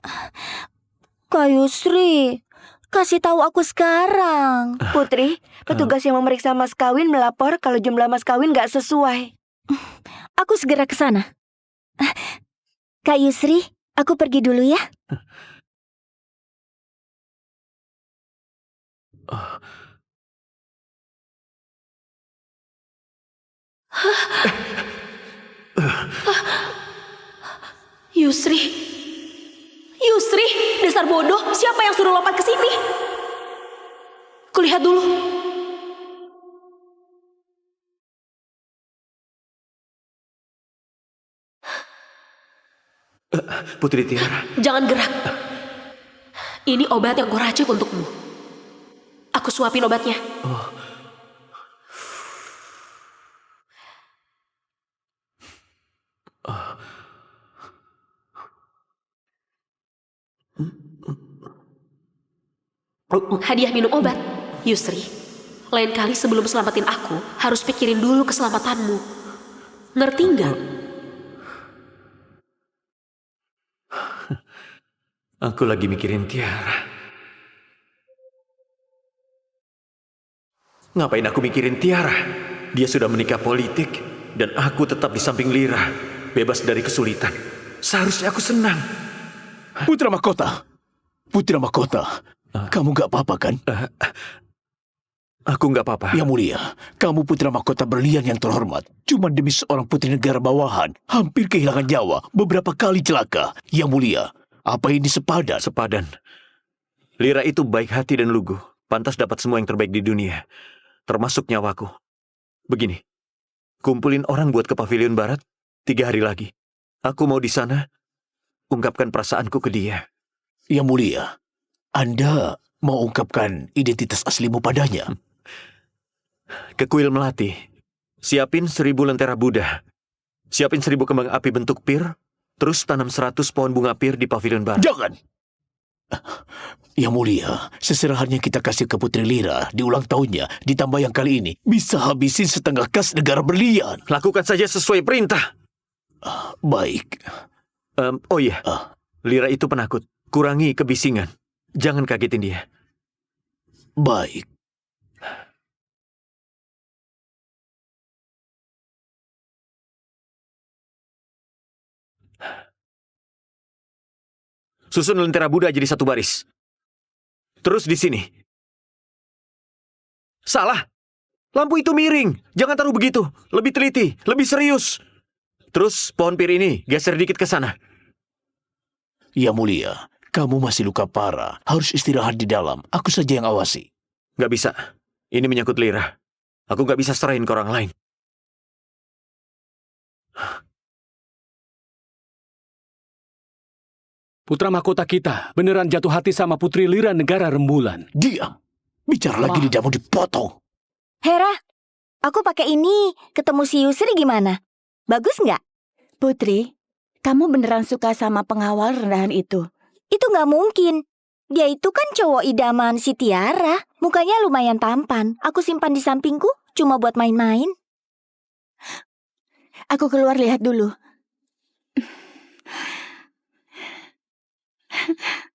Kak Yusri, kasih tahu aku sekarang. Putri, petugas yang memeriksa mas kawin melapor kalau jumlah mas kawin nggak sesuai. Aku segera ke sana. Kak Yusri, aku pergi dulu ya. Yusri. Yusri, dasar bodoh. Siapa yang suruh lompat ke sini? Kulihat dulu. Putri Tiara. Jangan gerak. Ini obat yang kuracik untukmu. Aku suapin obatnya. Hadiah minum obat, Yusri. Lain kali sebelum selamatin aku, harus pikirin dulu keselamatanmu. Ngerti nggak? Aku lagi mikirin Tiara. Ngapain aku mikirin Tiara? Dia sudah menikah politik, dan aku tetap di samping Lira, bebas dari kesulitan. Seharusnya aku senang. Putra Mahkota. Putra Mahkota. Kamu gak apa-apa kan? Aku gak apa-apa. Yang mulia, kamu putra mahkota berlian yang terhormat. Cuma demi seorang putri negara bawahan, hampir kehilangan nyawa, beberapa kali celaka. Yang mulia, apa ini sepadan? Sepadan. Lira itu baik hati dan lugu. Pantas dapat semua yang terbaik di dunia. Termasuk nyawaku. Begini, kumpulin orang buat ke Pavilion Barat 3 hari lagi. Aku mau di sana, ungkapkan perasaanku ke dia. Yang mulia, Anda mau ungkapkan identitas aslimu padanya? Ke kuil Melati. Siapin 1000 lentera Buddha. Siapin 1000 kembang api bentuk pir. Terus tanam 100 pohon bunga pir di Pavilion Barat. Jangan! Yang mulia, seserahan yang kita kasih ke Putri Lira di ulang tahunnya, ditambah yang kali ini, bisa habisin setengah kas negara berlian. Lakukan saja sesuai perintah. Baik. Oh iya, Lira itu penakut. Kurangi kebisingan. Jangan kagetin dia. Baik. Susun lentera Buddha jadi satu baris. Terus di sini. Salah. Lampu itu miring. Jangan taruh begitu. Lebih teliti, lebih serius. Terus pohon pir ini geser dikit ke sana. Ya mulia, kamu masih luka parah. Harus istirahat di dalam. Aku saja yang awasi. Gak bisa. Ini menyangkut Lira. Aku gak bisa serahin ke orang lain. Putra mahkota kita beneran jatuh hati sama Putri Lira negara rembulan. Diam. Bicara lagi lidahmu dipotong. Hera, aku pakai ini ketemu si Yusri gimana? Bagus nggak? Putri, kamu beneran suka sama pengawal rendahan itu? Itu nggak mungkin. Dia itu kan cowok idaman si Tiara. Mukanya lumayan tampan. Aku simpan di sampingku cuma buat main-main. Aku keluar lihat dulu.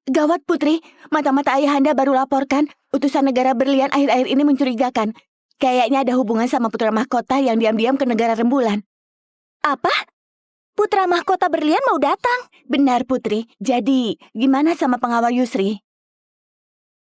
Gawat Putri, mata-mata ayahanda baru laporkan utusan negara berlian akhir-akhir ini mencurigakan. Kayaknya ada hubungan sama putra mahkota yang diam-diam ke negara rembulan. Apa? Putra mahkota berlian mau datang? Benar Putri, jadi gimana sama pengawal Yusri?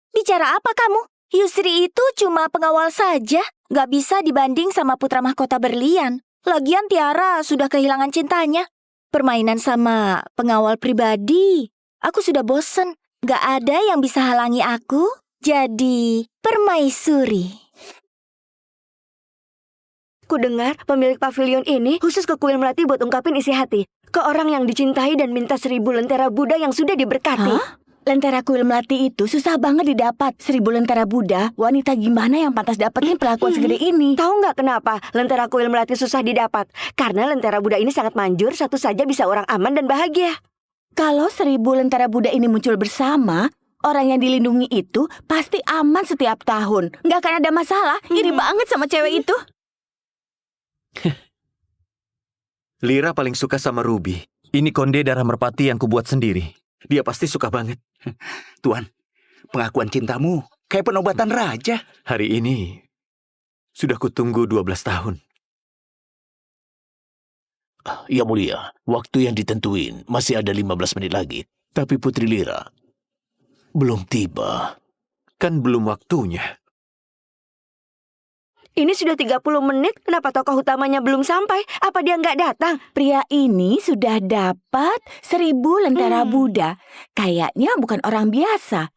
Bicara apa kamu? Yusri itu cuma pengawal saja. Gak bisa dibanding sama putra mahkota berlian. Lagian Tiara sudah kehilangan cintanya. Permainan sama pengawal pribadi. Aku sudah bosen. Gak ada yang bisa halangi aku jadi permaisuri. Ku dengar pemilik pavilion ini khusus ke kuil Melati buat ungkapin isi hati ke orang yang dicintai dan minta 1000 lentera Buddha yang sudah diberkati. Hah? Lentera kuil Melati itu susah banget didapat. 1000 lentera Buddha, wanita gimana yang pantas dapetin perlakuan segede ini? Tahu nggak kenapa lentera kuil Melati susah didapat? Karena lentera Buddha ini sangat manjur, satu saja bisa orang aman dan bahagia. Kalau 1000 lentera Buddha ini muncul bersama, Orang yang dilindungi itu pasti aman setiap tahun. Nggak akan ada masalah. Iri banget sama cewek itu. Lira paling suka sama Ruby. Ini konde darah merpati yang kubuat sendiri. Dia pasti suka banget. Tuan, pengakuan cintamu kayak penobatan raja. Hari ini sudah kutunggu 12 tahun. Ya mulia, waktu yang ditentuin masih ada 15 menit lagi. Tapi Putri Lira belum tiba. Kan belum waktunya. Ini sudah 30 menit, kenapa tokoh utamanya belum sampai? Apa dia nggak datang? Pria ini sudah dapat 1000 lentera Buddha. Kayaknya bukan orang biasa.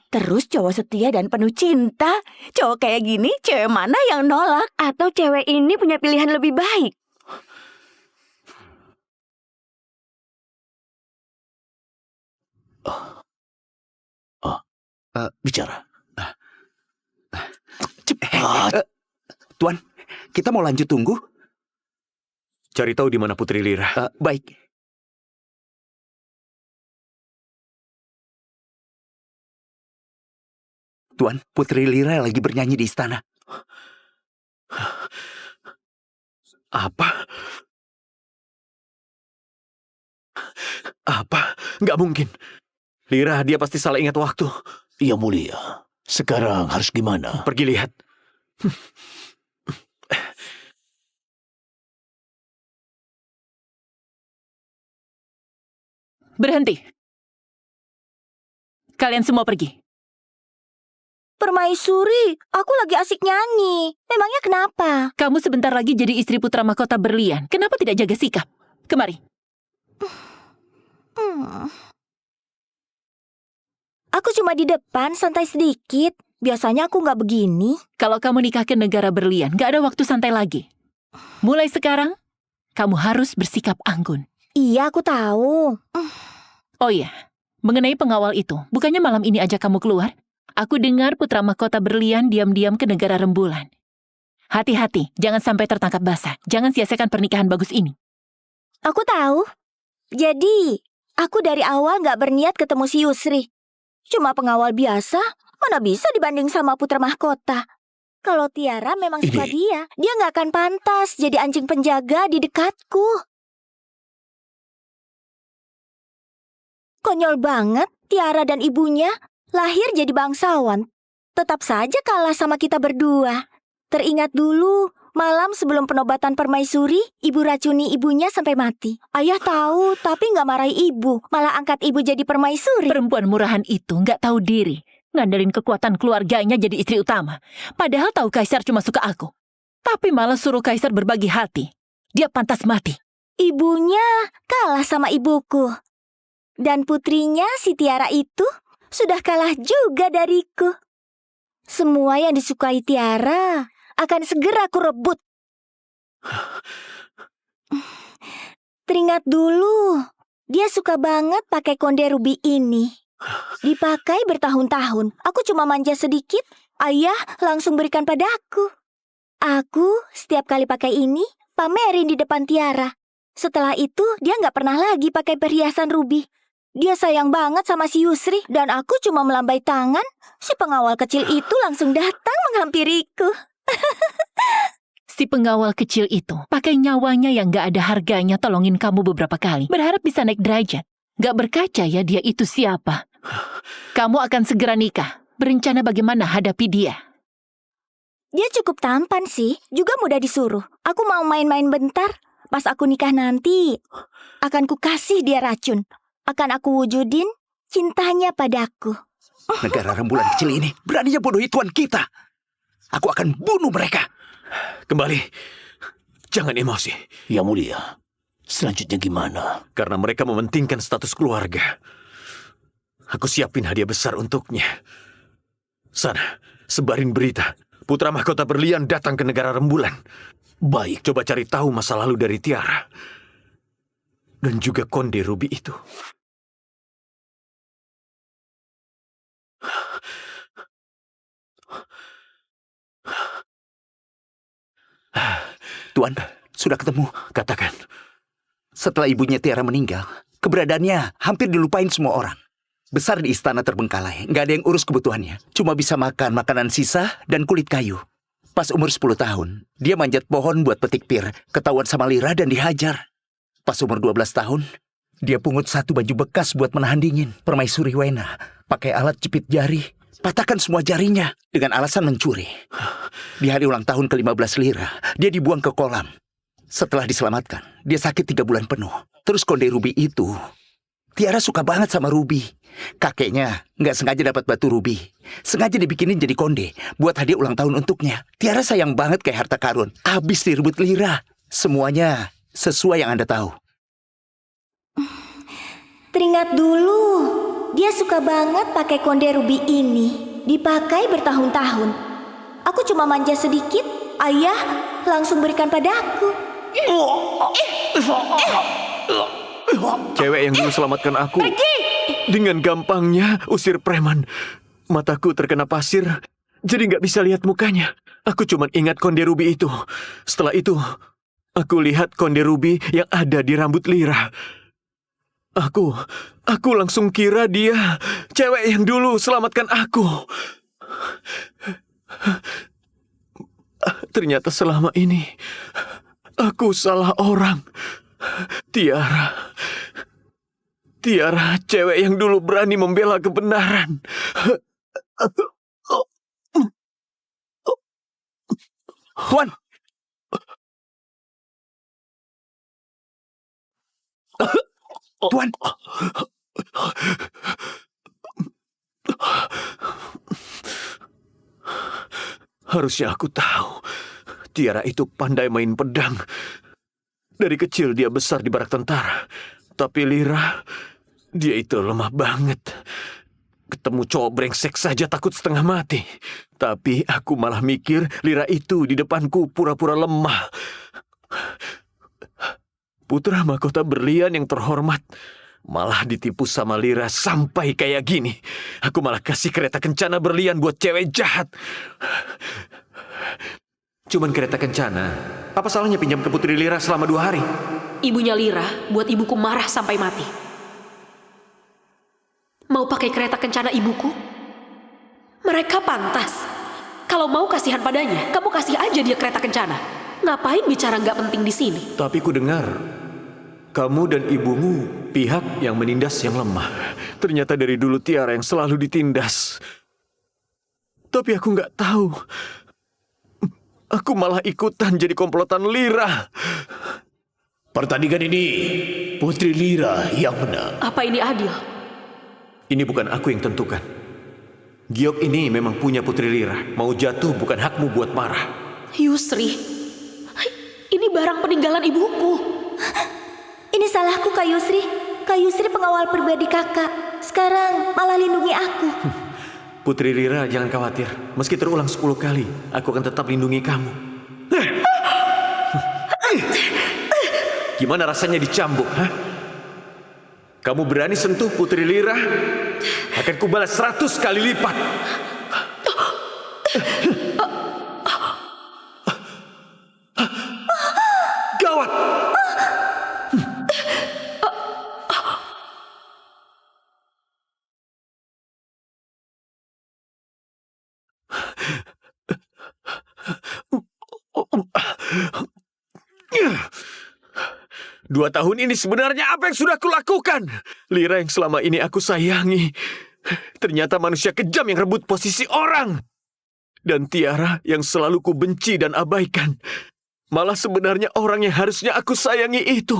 Terus cowok setia dan penuh cinta. Cowok kayak gini, cewek mana yang nolak? Atau cewek ini punya pilihan lebih baik? Bicara. Cepat. Tuan, kita mau lanjut tunggu? Cari tahu di mana Putri Lira. Baik. Tuan, Putri Lira lagi bernyanyi di istana. Apa? Apa? Nggak mungkin. Lira, dia pasti salah ingat waktu. Ya mulia, sekarang harus gimana? Pergi lihat. Berhenti. Kalian semua pergi. Permaisuri, aku lagi asik nyanyi. Memangnya kenapa? Kamu sebentar lagi jadi istri putra mahkota berlian. Kenapa tidak jaga sikap? Kemari. Aku cuma di depan, santai sedikit. Biasanya aku nggak begini. Kalau kamu nikah ke negara berlian, nggak ada waktu santai lagi. Mulai sekarang, kamu harus bersikap anggun. Iya, aku tahu. Oh iya, mengenai pengawal itu, bukannya malam ini aja kamu keluar? Aku dengar putra mahkota berlian diam-diam ke negara rembulan. Hati-hati, jangan sampai tertangkap basah. Jangan sia-siakan pernikahan bagus ini. Aku tahu. Jadi, aku dari awal nggak berniat ketemu si Yusri. Cuma pengawal biasa, mana bisa dibanding sama putra mahkota. Kalau Tiara memang suka dia nggak akan pantas jadi anjing penjaga di dekatku. Konyol banget, Tiara dan ibunya lahir jadi bangsawan. Tetap saja kalah sama kita berdua. Teringat dulu, malam sebelum penobatan permaisuri, ibu racuni ibunya sampai mati. Ayah tahu, tapi nggak marahi ibu. Malah angkat ibu jadi permaisuri. Perempuan murahan itu nggak tahu diri. Ngandelin kekuatan keluarganya jadi istri utama. Padahal tahu Kaisar cuma suka aku. Tapi malah suruh Kaisar berbagi hati. Dia pantas mati. Ibunya kalah sama ibuku. Dan putrinya si Tiara itu sudah kalah juga dariku. Semua yang disukai Tiara akan segera aku rebut. Teringat dulu, dia suka banget pakai konde ruby ini. Dipakai bertahun-tahun. Aku cuma manja sedikit, ayah langsung berikan padaku. Aku setiap kali pakai ini, pamerin di depan Tiara. Setelah itu, dia nggak pernah lagi pakai perhiasan ruby. Dia sayang banget sama si Yusri, dan aku cuma melambai tangan. Si pengawal kecil itu langsung datang menghampiriku. Si pengawal kecil itu pakai nyawanya yang gak ada harganya tolongin kamu beberapa kali. Berharap bisa naik derajat. Gak berkaca ya dia itu siapa. Kamu akan segera nikah. Berencana bagaimana hadapi dia. Dia cukup tampan sih, juga mudah disuruh. Aku mau main-main bentar. Pas aku nikah nanti, akan ku kasih dia racun. Akan aku wujudin cintanya padaku. Negara rembulan kecil ini beraninya bodohi tuan kita. Aku akan bunuh mereka. Kembali. Jangan emosi. Ya mulia. Selanjutnya gimana? Karena mereka mementingkan status keluarga. Aku siapin hadiah besar untuknya. Sana, sebarin berita. Putra mahkota berlian datang ke negara rembulan. Baik. Coba cari tahu masa lalu dari Tiara. Dan juga konde ruby itu. Tuan, sudah ketemu. Katakan. Setelah ibunya Tiara meninggal, keberadaannya hampir dilupain semua orang. Besar di istana terbengkalai, nggak ada yang urus kebutuhannya. Cuma bisa makan makanan sisa dan kulit kayu. Pas umur 10 tahun, dia manjat pohon buat petik pir, ketahuan sama Lira dan dihajar. Pas umur 12 tahun, dia pungut satu baju bekas buat menahan dingin. Permaisuri Wena pakai alat jepit jari, patahkan semua jarinya dengan alasan mencuri. Di hari ulang tahun ke-15 Lira, dia dibuang ke kolam. Setelah diselamatkan, dia sakit 3 bulan penuh. Terus konde Ruby itu, Tiara suka banget sama Ruby. Kakeknya nggak sengaja dapat batu rubi. Sengaja dibikinin jadi konde buat hadiah ulang tahun untuknya. Tiara sayang banget kayak harta karun. Habis direbut Lira. Semuanya sesuai yang Anda tahu. Teringat dulu, dia suka banget pakai konde ruby ini. Dipakai bertahun-tahun. Aku cuma manja sedikit, ayah langsung berikan padaku. Cewek yang dulu selamatkan aku. Dengan gampangnya usir preman. Mataku terkena pasir, jadi nggak bisa lihat mukanya. Aku cuma ingat konde ruby itu. Setelah itu, aku lihat konde ruby yang ada di rambut Lira. Aku langsung kira dia cewek yang dulu selamatkan aku. Ternyata selama ini aku salah orang. Tiara, cewek yang dulu berani membela kebenaran. Tuan! Tuan! Harusnya aku tahu. Tiara itu pandai main pedang. Dari kecil dia besar di barak tentara. Tapi Lira, dia itu lemah banget. Ketemu cowok brengsek saja takut setengah mati. Tapi aku malah mikir Lira itu di depanku pura-pura lemah. Putra mahkota berlian yang terhormat malah ditipu sama Lira sampai kayak gini. Aku malah kasih kereta kencana berlian buat cewek jahat. Cuman kereta kencana. Apa salahnya pinjam ke Putri Lira selama 2 hari? Ibunya Lira buat ibuku marah sampai mati. Mau pakai kereta kencana ibuku? Mereka pantas. Kalau mau kasihan padanya, kamu kasih aja dia kereta kencana. Ngapain bicara nggak penting di sini? Tapi ku dengar, kamu dan ibumu pihak yang menindas yang lemah. Ternyata dari dulu Tiara yang selalu ditindas. Tapi aku nggak tahu. Aku malah ikutan jadi komplotan Lira. Pertandingan ini, Putri Lira yang menang. Apa ini adil? Ini bukan aku yang tentukan. Giok ini memang punya Putri Lira. Mau jatuh bukan hakmu buat marah. Yusri, ini barang peninggalan ibuku. Ini salahku, Kak Yusri. Kak Yusri pengawal pribadi kakak. Sekarang malah lindungi aku. Putri Lira, jangan khawatir. Meski terulang 10 kali, aku akan tetap lindungi kamu. Gimana rasanya dicambuk, ha? Kamu berani sentuh Putri Lira? Akan kubalas 100 kali lipat. Gawat! Dua tahun ini sebenarnya apa yang sudah kulakukan? Lira yang selama ini aku sayangi, ternyata manusia kejam yang rebut posisi orang. Dan Tiara yang selalu ku benci dan abaikan, malah sebenarnya orang yang harusnya aku sayangi itu.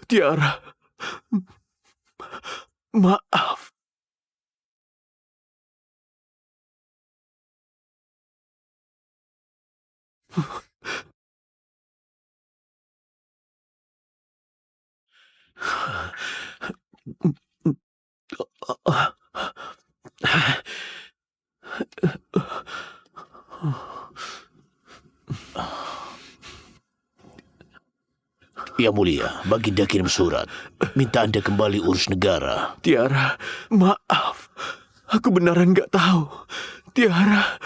Tiara, maaf. Ya mulia, Baginda kirim surat. Minta Anda kembali urus negara. Tiara, maaf. Aku beneran gak tahu. Tiara.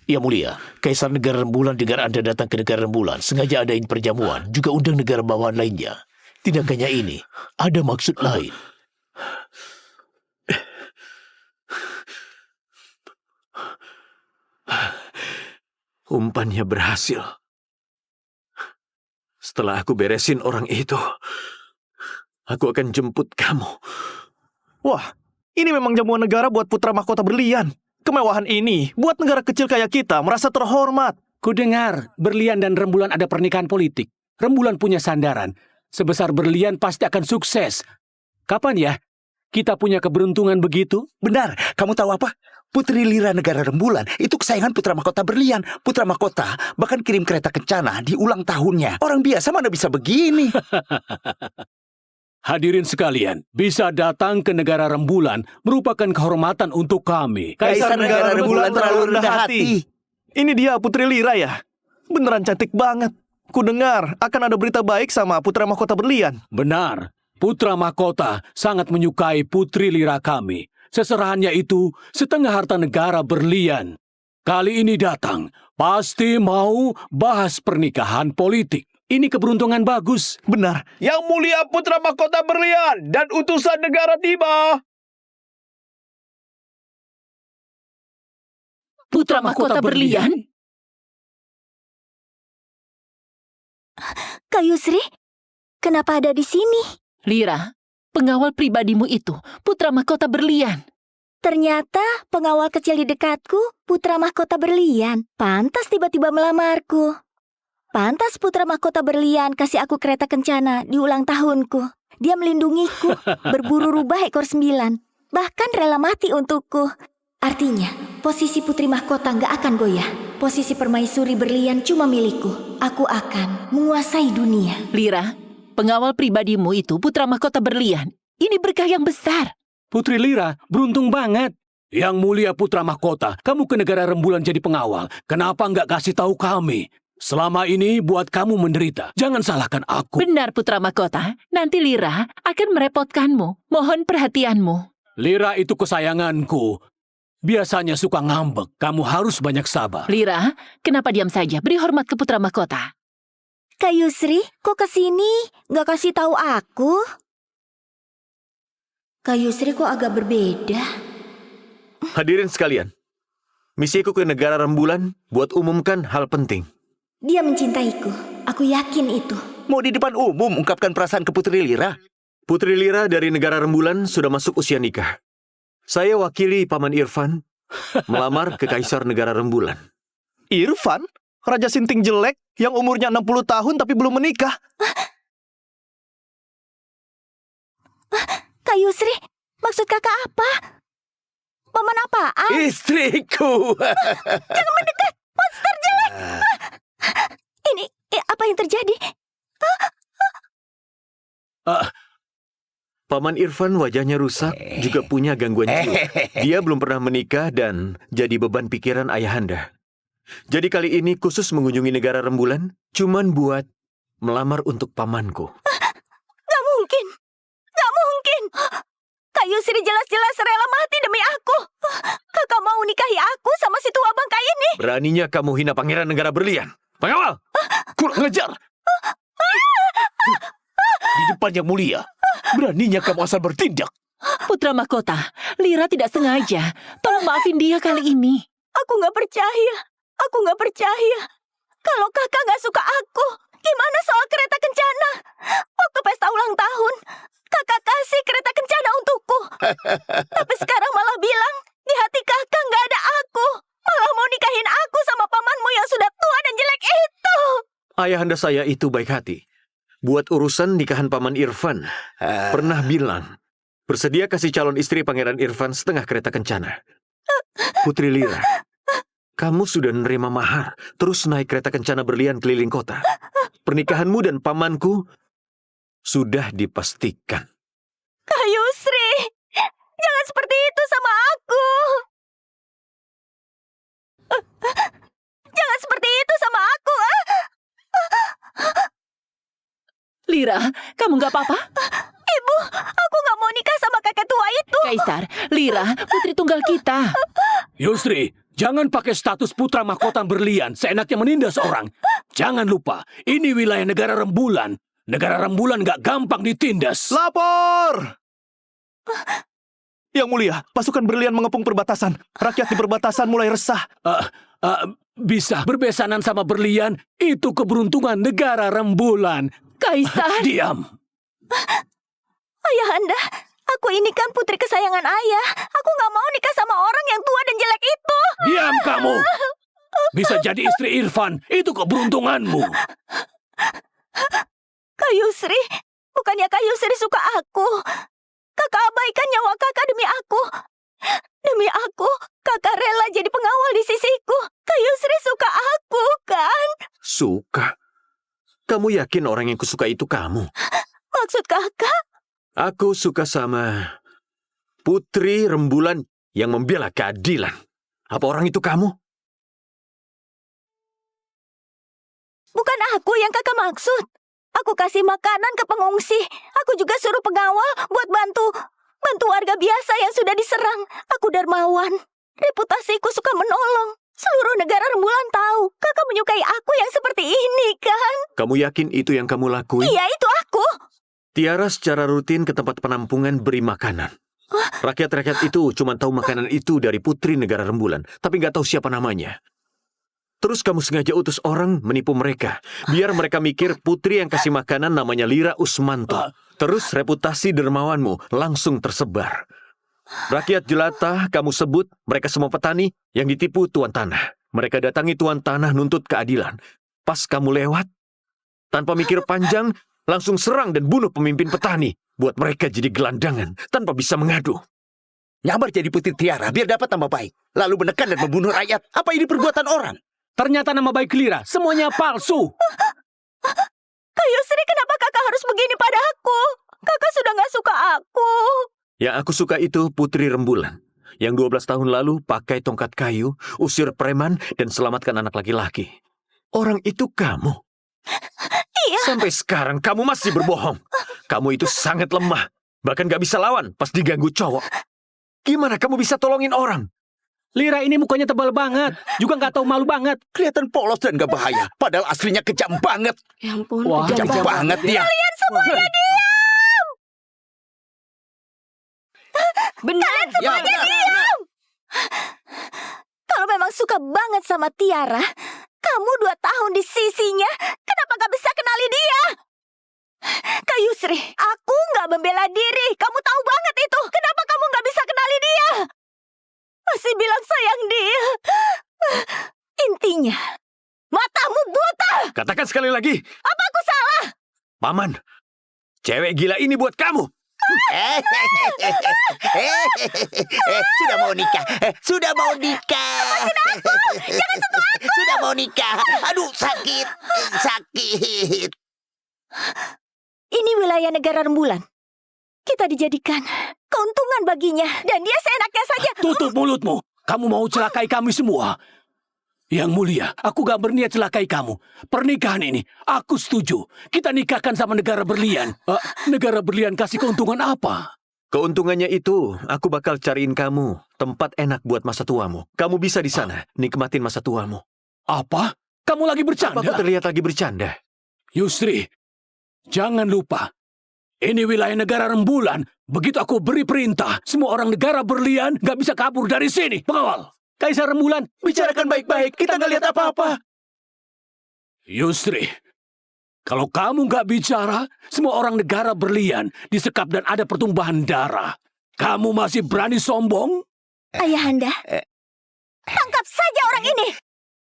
Yang mulia, Kaisar Negara Rembulan dengar Anda datang ke Negara Rembulan, sengaja adain perjamuan, juga undang negara bawahan lainnya. Tidak hanya ini, ada maksud lain. Umpannya berhasil. Setelah aku beresin orang itu, aku akan jemput kamu. Wah, ini memang jamuan negara buat putra mahkota berlian. Kemewahan ini buat negara kecil kayak kita merasa terhormat. Ku dengar Berlian dan Rembulan ada pernikahan politik. Rembulan punya sandaran. Sebesar Berlian pasti akan sukses. Kapan ya kita punya keberuntungan begitu? Benar, kamu tahu apa? Putri Lira Negara Rembulan itu kesayangan putra mahkota berlian. Putra mahkota bahkan kirim kereta kencana di ulang tahunnya. Orang biasa mana bisa begini? Hadirin sekalian, bisa datang ke Negara Rembulan merupakan kehormatan untuk kami. Kaisar Negara Rembulan terlalu rendah hati. Ini dia Putri Lira ya? Beneran cantik banget. Ku dengar akan ada berita baik sama putra mahkota berlian. Benar, putra mahkota sangat menyukai Putri Lira kami. Seserahannya itu setengah harta negara berlian. Kali ini datang, pasti mau bahas pernikahan politik. Ini keberuntungan bagus. Benar. Yang mulia putra mahkota berlian dan utusan negara tiba. Putra mahkota berlian? Kak Yusri, kenapa ada di sini? Lira, pengawal pribadimu itu putra mahkota berlian. Ternyata pengawal kecil di dekatku putra mahkota berlian. Pantas tiba-tiba melamarku. Pantas putra mahkota berlian kasih aku kereta kencana di ulang tahunku. Dia melindungiku, berburu rubah ekor 9. Bahkan rela mati untukku. Artinya, posisi putri mahkota nggak akan goyah. Posisi permaisuri berlian cuma milikku. Aku akan menguasai dunia. Lira, pengawal pribadimu itu putra mahkota berlian. Ini berkah yang besar. Putri Lira, beruntung banget. Yang mulia putra mahkota, kamu ke Negara Rembulan jadi pengawal. Kenapa nggak kasih tahu kami? Selama ini buat kamu menderita. Jangan salahkan aku. Benar putra mahkota, nanti Lira akan merepotkanmu. Mohon perhatianmu. Lira itu kesayanganku. Biasanya suka ngambek. Kamu harus banyak sabar. Lira, kenapa diam saja? Beri hormat ke putra mahkota. Kak Yusri, kok kesini nggak kasih tahu aku? Kak Yusri kok agak berbeda. Hadirin sekalian, misiku ke Negara Rembulan buat umumkan hal penting. Dia mencintaiku. Aku yakin itu. Mau di depan umum ungkapkan perasaan ke Putri Lira? Putri Lira dari Negara Rembulan sudah masuk usia nikah. Saya wakili Paman Irfan melamar ke Kaisar Negara Rembulan. Irfan? Raja Sinting jelek yang umurnya 60 tahun tapi belum menikah. Kak Yusri, maksud kakak apa? Paman apaan? Istriku. Jangan mendekat, monster jelek. Ini apa yang terjadi? Paman Irfan wajahnya rusak, juga punya gangguan jiwa. Dia belum pernah menikah dan jadi beban pikiran ayahanda. Jadi kali ini khusus mengunjungi Negara Rembulan, cuman buat melamar untuk pamanku. Gak mungkin. Gak mungkin. Kak Yusri jelas-jelas rela mati demi aku. Kakak mau nikahi aku sama si tua bangka ini. Beraninya kamu hina Pangeran Negara Berlian. Pengawal! Kurang ajar. Di depan yang mulia, beraninya kamu asal bertindak. Putra mahkota, Lira tidak sengaja. Tolong maafin dia kali ini. Aku gak percaya. Aku gak percaya. Kalau kakak gak suka aku, gimana soal kereta kencana? Waktu pesta ulang tahun, kakak kasih kereta kencana untukku. Tapi sekarang malah bilang, di hati kakak gak ada aku. Malah mau nikahin aku sama pamanmu yang sudah tua dan jelek itu. Ayahanda saya itu baik hati. Buat urusan nikahan Paman Irfan, pernah bilang, bersedia kasih calon istri Pangeran Irfan setengah kereta kencana. Putri Lira, kamu sudah menerima mahar, terus naik kereta kencana berlian keliling kota. Pernikahanmu dan pamanku sudah dipastikan. Kak Yusri, jangan seperti itu sama aku. Jangan seperti itu sama aku. Lira, kamu gak apa-apa? Ibu, aku gak mau nikah sama kakek tua itu. Kaisar, Lira, putri tunggal kita. Yusri, Jangan pakai status putra mahkota berlian seenaknya menindas orang. Jangan lupa, ini wilayah negara rembulan. Negara rembulan gak gampang ditindas. Lapor! Yang mulia, pasukan berlian mengepung perbatasan. Rakyat di perbatasan mulai resah. Bisa berbesanan sama berlian, itu keberuntungan negara rembulan. Kaisar! Diam! Ayahanda, aku ini kan putri kesayangan ayah. Aku nggak mau nikah sama orang yang tua dan jelek itu. Diam kamu! Bisa jadi istri Irfan, itu keberuntunganmu. Kak Yusri, bukannya Kak Yusri suka aku. Kakak abaikan nyawa kakak demi aku. Demi aku, kakak rela jadi pengawal di sisiku. Kak Yusri suka aku, kan? Suka? Kamu yakin orang yang kusuka itu kamu? Maksud kakak? Aku suka sama putri rembulan yang membela keadilan. Apa orang itu kamu? Bukan aku yang kakak maksud. Aku kasih makanan ke pengungsi. Aku juga suruh pengawal buat bantu warga biasa yang sudah diserang. Aku dermawan. Reputasiku suka menolong. Seluruh negara rembulan tahu kakak menyukai aku yang seperti ini, kan? Kamu yakin itu yang kamu lakuin? Iya, itu aku. Tiara secara rutin ke tempat penampungan beri makanan. Rakyat-rakyat itu cuma tahu makanan itu dari putri negara rembulan, tapi nggak tahu siapa namanya. Terus kamu sengaja utus orang menipu mereka, biar mereka mikir putri yang kasih makanan namanya Lira Usmanto. Terus reputasi dermawanmu langsung tersebar. Rakyat jelata kamu sebut mereka semua petani yang ditipu tuan tanah. Mereka datangi tuan tanah nuntut keadilan. Pas kamu lewat, tanpa mikir panjang, langsung serang dan bunuh pemimpin petani. Buat mereka jadi gelandangan tanpa bisa mengadu. Nyamar jadi putri Tiara biar dapat tambah baik. Lalu menekan dan membunuh rakyat. Apa ini perbuatan orang? Ternyata nama baik Lira, semuanya palsu. Kak Yusri, kenapa kakak harus begini pada aku? Kakak sudah gak suka aku. Yang aku suka itu putri rembulan. Yang 12 tahun lalu pakai tongkat kayu, usir preman, dan selamatkan anak laki-laki. Orang itu kamu. Iya. Sampai sekarang kamu masih berbohong. Kamu itu sangat lemah. Bahkan gak bisa lawan pas diganggu cowok. Gimana kamu bisa tolongin orang? Lira ini mukanya tebal banget. Juga nggak tahu malu banget. Kelihatan polos dan gak bahaya. Padahal aslinya kejam banget. Ya ampun, Wah, Kejam banget dia. Kalian semuanya diam! Benar. Kalian semuanya diam! Kalau memang suka banget sama Tiara, kamu 2 tahun di sisinya, kenapa gak bisa kenali dia? Kak Yusri, aku gak membela diri. Kamu tahu banget itu. Kenapa kamu gak bisa kenali dia? Masih bilang sayang dia. Intinya, matamu buta. Katakan sekali lagi. Apa aku salah? Paman, cewek gila ini buat kamu. Sudah mau nikah. Sudah mau nikah. Jangan sentuh aku. Sudah mau nikah. Aduh, sakit. Sakit. Ini wilayah negara rembulan. Kita dijadikan keuntungan baginya. Dan dia seenaknya saja. Tutup mulutmu. Kamu mau celakai kami semua. Yang mulia, aku gak berniat celakai kamu. Pernikahan ini, aku setuju. Kita nikahkan sama negara berlian. Negara berlian kasih keuntungan apa? Keuntungannya itu, aku bakal cariin kamu tempat enak buat masa tuamu. Kamu bisa di sana, nikmatin masa tuamu. Apa? Kamu lagi bercanda? Apa aku terlihat lagi bercanda? Yusri, jangan lupa. Ini wilayah negara rembulan. Begitu aku beri perintah, semua orang negara berlian gak bisa kabur dari sini. Pengawal, Kaisar Rembulan, bicarakan baik-baik. Kita gak lihat apa-apa. Yusri, kalau kamu gak bicara, semua orang negara berlian disekap dan ada pertumbuhan darah. Kamu masih berani sombong? Ayahanda, tangkap saja orang ini.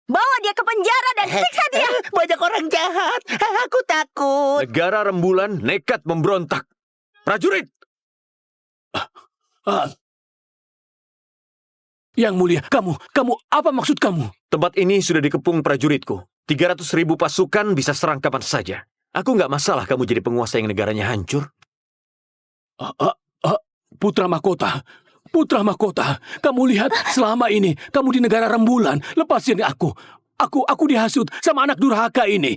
Bawa dia ke penjara dan siksa dia. Banyak orang jahat. Aku takut. Negara rembulan nekat memberontak. Prajurit! Yang mulia, kamu, apa maksud kamu? Tempat ini sudah dikepung prajuritku. 300.000 pasukan bisa serang kapan saja. Aku nggak masalah kamu jadi penguasa yang negaranya hancur. Putra Mahkota, kamu lihat selama ini kamu di negara rembulan. Lepasin aku. Aku dihasut sama anak durhaka ini.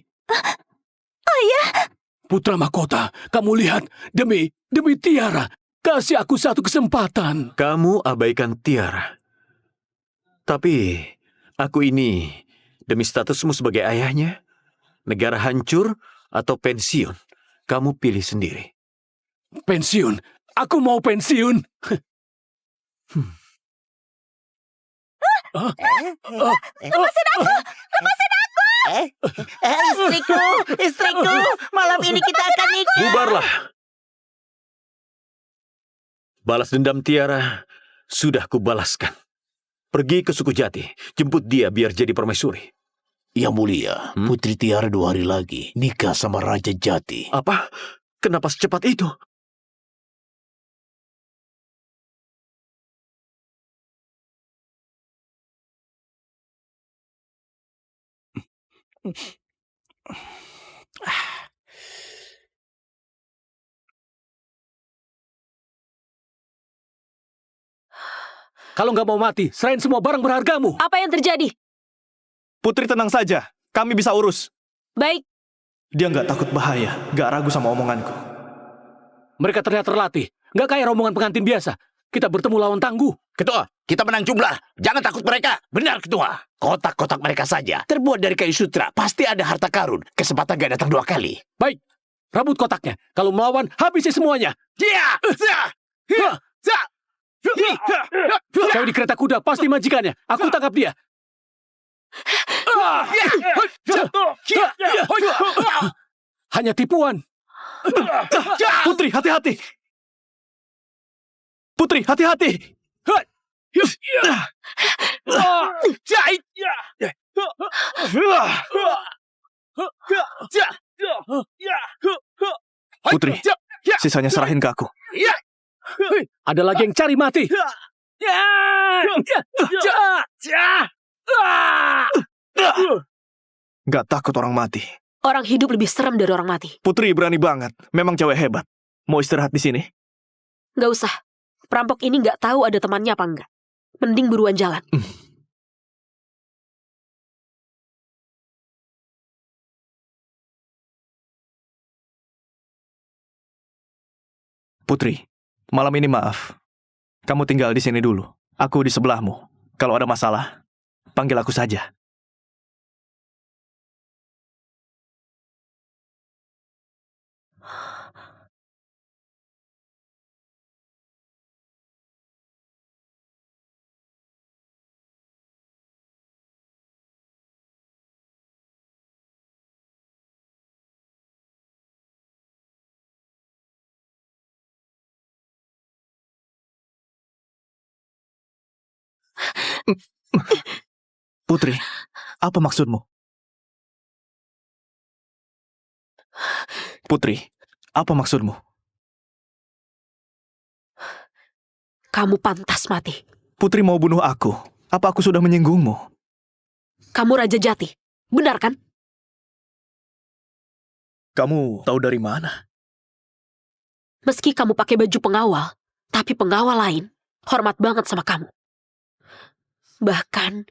Ayah. Putra Mahkota, kamu lihat demi Tiara, kasih aku satu kesempatan. Kamu abaikan Tiara. Tapi, aku ini demi statusmu sebagai ayahnya, negara hancur atau pensiun, kamu pilih sendiri. Pensiun? Aku mau pensiun. Lepasin aku! Lepasin aku! Istriku! Istriku! Malam ini kita akan nikah! Bubarlah! Balas dendam Tiara sudah kubalaskan. Pergi ke suku Jati, jemput dia biar jadi permaisuri. Yang mulia, Putri Tiara 2 hari lagi nikah sama Raja Jati. Apa? Kenapa secepat itu? Kalau nggak mau mati, serahin semua barang berhargamu. Apa yang terjadi? Putri tenang saja, kami bisa urus. Baik, Dia nggak takut bahaya, nggak ragu sama omonganku. Mereka terlihat terlatih. Nggak kayak rombongan pengantin biasa. Kita bertemu lawan tangguh. Ketua, kita menang jumlah. Jangan takut mereka. Benar, Ketua. Kotak-kotak mereka saja terbuat dari kayu sutra. Pasti ada harta karun. Kesempatan gak datang 2 kali. Baik, rabut kotaknya. Kalau melawan, habisi semuanya. Cewek di kereta kuda pasti majikannya. Aku tangkap dia. Hanya tipuan. Putri, hati-hati! Putri, hati-hati! Putri, sisanya serahin ke aku. Ada lagi yang cari mati. Nggak takut orang mati. orang hidup lebih serem dari orang mati. Putri berani banget. Memang cewek hebat. Mau istirahat di sini? Nggak usah. Perampok ini nggak tahu ada temannya apa enggak. Mending buruan jalan. Putri, malam ini maaf. Kamu tinggal di sini dulu. Aku di sebelahmu. Kalau ada masalah, panggil aku saja. Putri, apa maksudmu? Putri, apa maksudmu? Kamu pantas mati. Putri mau bunuh aku. Apa aku sudah menyinggungmu? Kamu Raja Jati. Benar kan? Kamu tahu dari mana? Meski kamu pakai baju pengawal, tapi pengawal lain hormat banget sama kamu. Bahkan,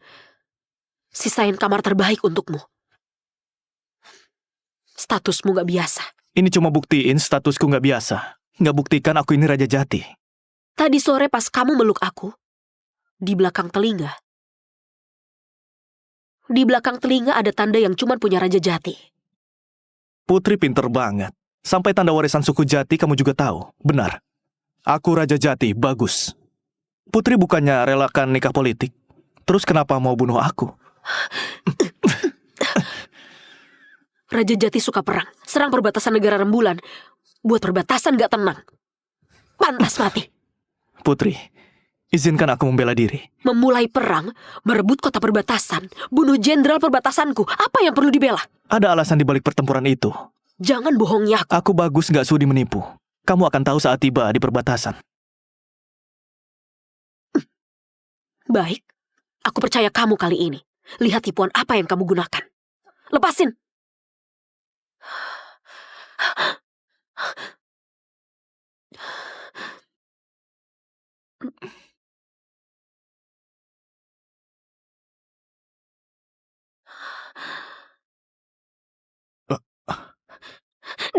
sisain kamar terbaik untukmu. Statusmu gak biasa. Ini cuma buktiin statusku nggak biasa. Nggak buktikan aku ini Raja Jati. Tadi sore pas kamu meluk aku, di belakang telinga. Di belakang telinga ada tanda yang cuma punya Raja Jati. Putri pinter banget. Sampai tanda warisan suku Jati kamu juga tahu. Benar. Aku Raja Jati, bagus. Putri bukannya relakan nikah politik. Terus kenapa mau bunuh aku? Raja Jati suka perang, serang perbatasan negara rembulan. Buat perbatasan gak tenang. Pantas mati. Putri, izinkan aku membela diri. Memulai perang, merebut kota perbatasan, bunuh jenderal perbatasanku. Apa yang perlu dibela? Ada alasan di balik pertempuran itu. Jangan bohongi aku. Aku bagus gak sudi menipu. Kamu akan tahu saat tiba di perbatasan. Baik, aku percaya kamu kali ini. Lihat tipuan apa yang kamu gunakan. Lepasin.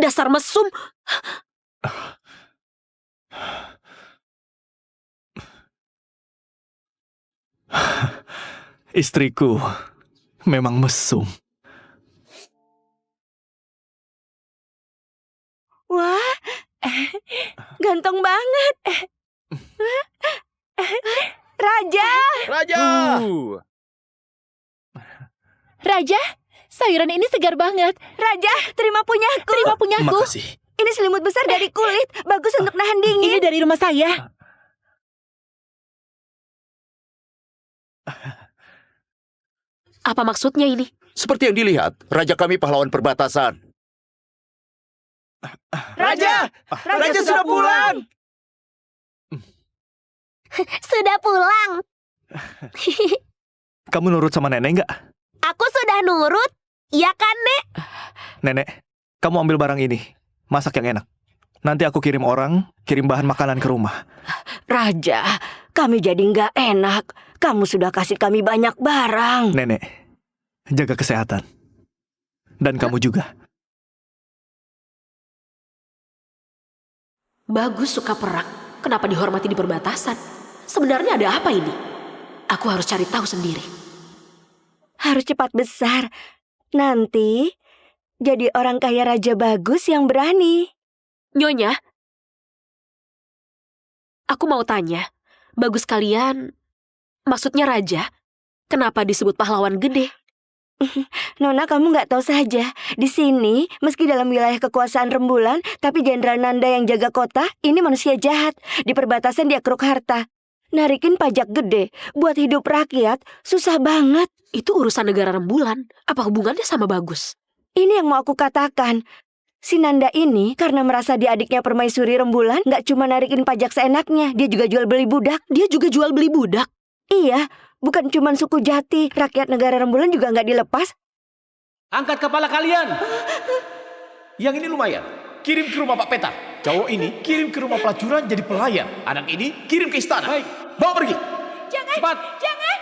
Dasar mesum. Istriku memang mesum. Wah, ganteng banget. Raja! Raja! Raja, sayuran ini segar banget. Raja, terima punyaku. Terima punyaku. Makasih. Ini selimut besar dari kulit, bagus untuk nahan dingin. Ini dari rumah saya. Apa maksudnya ini? Seperti yang dilihat, raja kami pahlawan perbatasan. Raja! Raja sudah pulang! Sudah pulang. Kamu nurut sama nenek nggak? Aku sudah nurut. Iya kan, Nek? Nenek, kamu ambil barang ini. Masak yang enak. Nanti aku kirim orang, kirim bahan makanan ke rumah. Raja, kami jadi nggak enak. Kamu sudah kasih kami banyak barang. Nenek, jaga kesehatan. Dan kamu juga. Bagus suka perang. Kenapa dihormati di perbatasan? Sebenarnya ada apa ini? Aku harus cari tahu sendiri. Harus cepat besar. Nanti jadi orang kaya Raja Bagus yang berani. Nyonya, aku mau tanya. Bagus kalian, maksudnya raja, kenapa disebut pahlawan gede? Nona, kamu nggak tahu saja. Di sini, meski dalam wilayah kekuasaan rembulan, tapi Jenderal Nanda yang jaga kota, ini manusia jahat. Di perbatasan dia keruk harta. Narikin pajak gede, buat hidup rakyat, susah banget. Itu urusan negara rembulan. Apa hubungannya sama Bagus? Ini yang mau aku katakan. Si Nanda ini, karena merasa dia adiknya permaisuri rembulan, nggak cuma narikin pajak seenaknya, dia juga jual beli budak. Dia juga jual beli budak? Iya, bukan cuma suku Jati, rakyat negara rembulan juga nggak dilepas. Angkat kepala kalian. Yang ini lumayan. Kirim ke rumah Pak Peta. Cowok ini kirim ke rumah pelacuran jadi pelayan. Anak ini kirim ke istana. Baik. Bawa pergi. Jangan, Cepat. jangan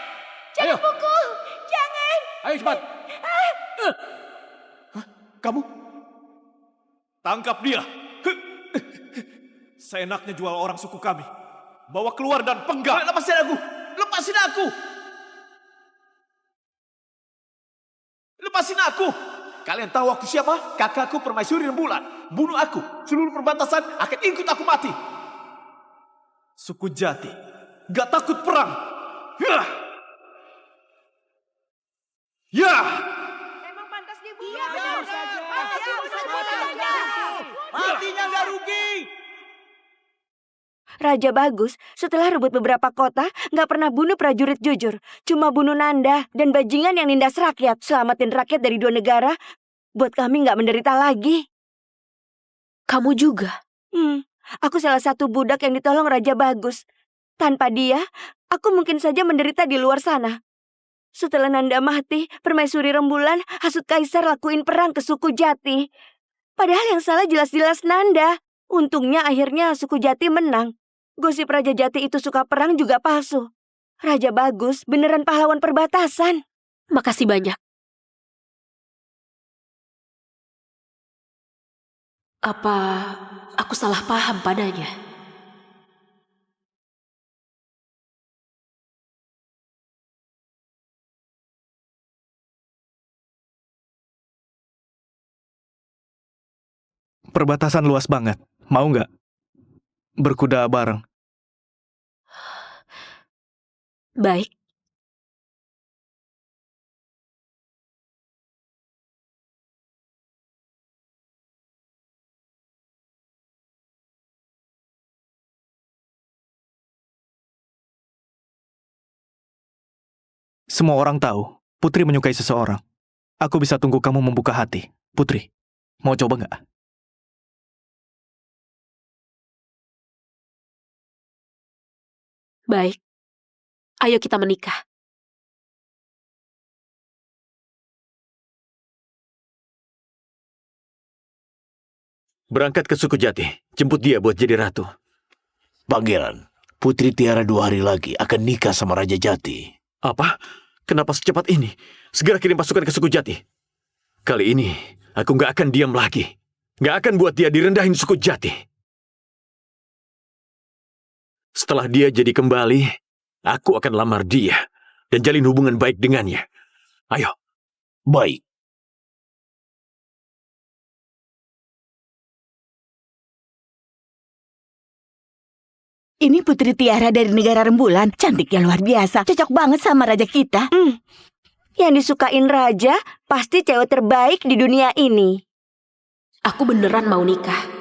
Ayo. pukul, jangan. Ayo cepat. Hah? Kamu? Tangkap dia. Seenaknya jual orang suku kami. Bawa keluar dan penggal. Lepasin aku. Lepasin aku. Lepasin aku. Kalian tahu aku siapa? Kakakku permaisuri rembulan. Bunuh aku. Seluruh perbatasan akan ikut aku mati. Suku Jati gak takut perang. Ya. Ya. Emang pantas dibunuh. Iya, Matinya nggak rugi. Raja Bagus, setelah rebut beberapa kota, nggak pernah bunuh prajurit jujur. Cuma bunuh Nanda dan bajingan yang nindas rakyat. Selamatin rakyat dari 2 negara, buat kami nggak menderita lagi. Kamu juga? Aku salah satu budak yang ditolong Raja Bagus. Tanpa dia, aku mungkin saja menderita di luar sana. Setelah Nanda mati, permaisuri rembulan hasut kaisar lakuin perang ke suku Jati. Padahal yang salah jelas-jelas Nanda. Untungnya akhirnya suku Jati menang. Gosip Raja Jati itu suka perang juga palsu. Raja Bagus beneran pahlawan perbatasan. Makasih banyak. Apa aku salah paham padanya? Perbatasan luas banget. Mau nggak berkuda bareng? Baik. Semua orang tahu, Putri menyukai seseorang. Aku bisa tunggu kamu membuka hati. Putri, mau coba nggak? Baik. Ayo kita menikah. Berangkat ke suku Jati. Jemput dia buat jadi ratu. Pangeran, Putri Tiara 2 hari lagi akan nikah sama Raja Jati. Apa? Kenapa secepat ini? Segera kirim pasukan ke suku Jati. Kali ini, aku nggak akan diam lagi. Nggak akan buat dia direndahin suku Jati. Setelah dia jadi kembali, aku akan lamar dia. dan jalin hubungan baik dengannya. Ayo. Baik. Ini Putri Tiara dari negara rembulan. Cantiknya luar biasa. Cocok banget sama raja kita. Yang disukain raja pasti cewek terbaik di dunia ini. Aku beneran mau nikah.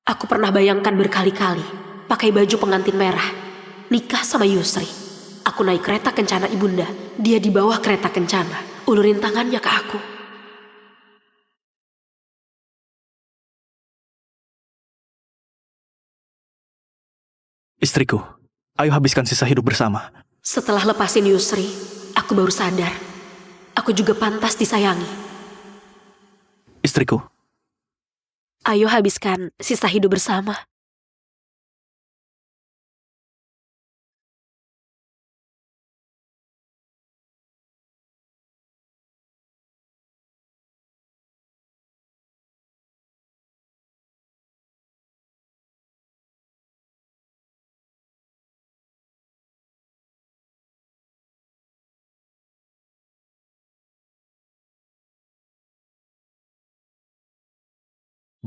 Aku pernah bayangkan berkali-kali pakai baju pengantin merah, nikah sama Yusri. Aku naik kereta kencana ibunda, dia di bawah kereta kencana, ulurin tangannya ke aku. Istriku, ayo habiskan sisa hidup bersama. Setelah lepasin Yusri, aku baru sadar. Aku juga pantas disayangi. Istriku, Ayo habiskan sisa hidup bersama.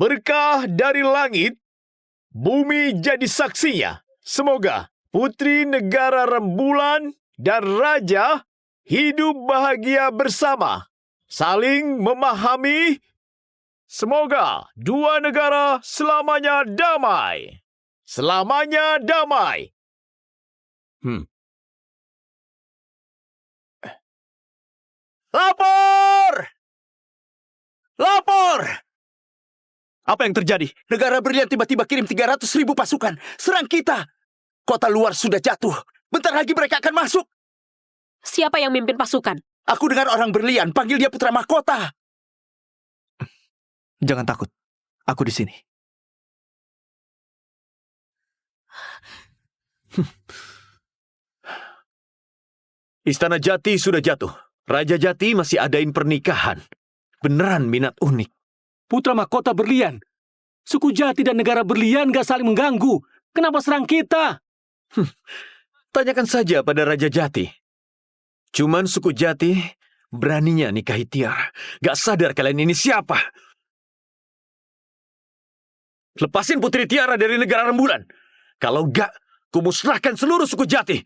Berkah dari langit, bumi jadi saksinya. Semoga putri negara rembulan dan raja hidup bahagia bersama, saling memahami. Semoga dua negara selamanya damai. Selamanya damai. Lapor! Lapor! apa yang terjadi? Negara Berlian tiba-tiba kirim 300.000 pasukan. Serang kita. Kota luar sudah jatuh. Bentar lagi mereka akan masuk. Siapa yang mimpin pasukan? Aku dengar orang Berlian. Panggil dia putra mahkota. Jangan takut. Aku di sini. Istana Jati sudah jatuh. Raja Jati masih adain pernikahan. Beneran minat unik. Putra mahkota Berlian. Suku Jati dan negara Berlian gak saling mengganggu. Kenapa serang kita? Tanyakan saja pada Raja Jati. Cuman suku Jati beraninya nikahi Tiara. Gak sadar kalian ini siapa. Lepasin Putri Tiara dari negara rembulan. Kalau gak, kumusnahkan seluruh suku Jati.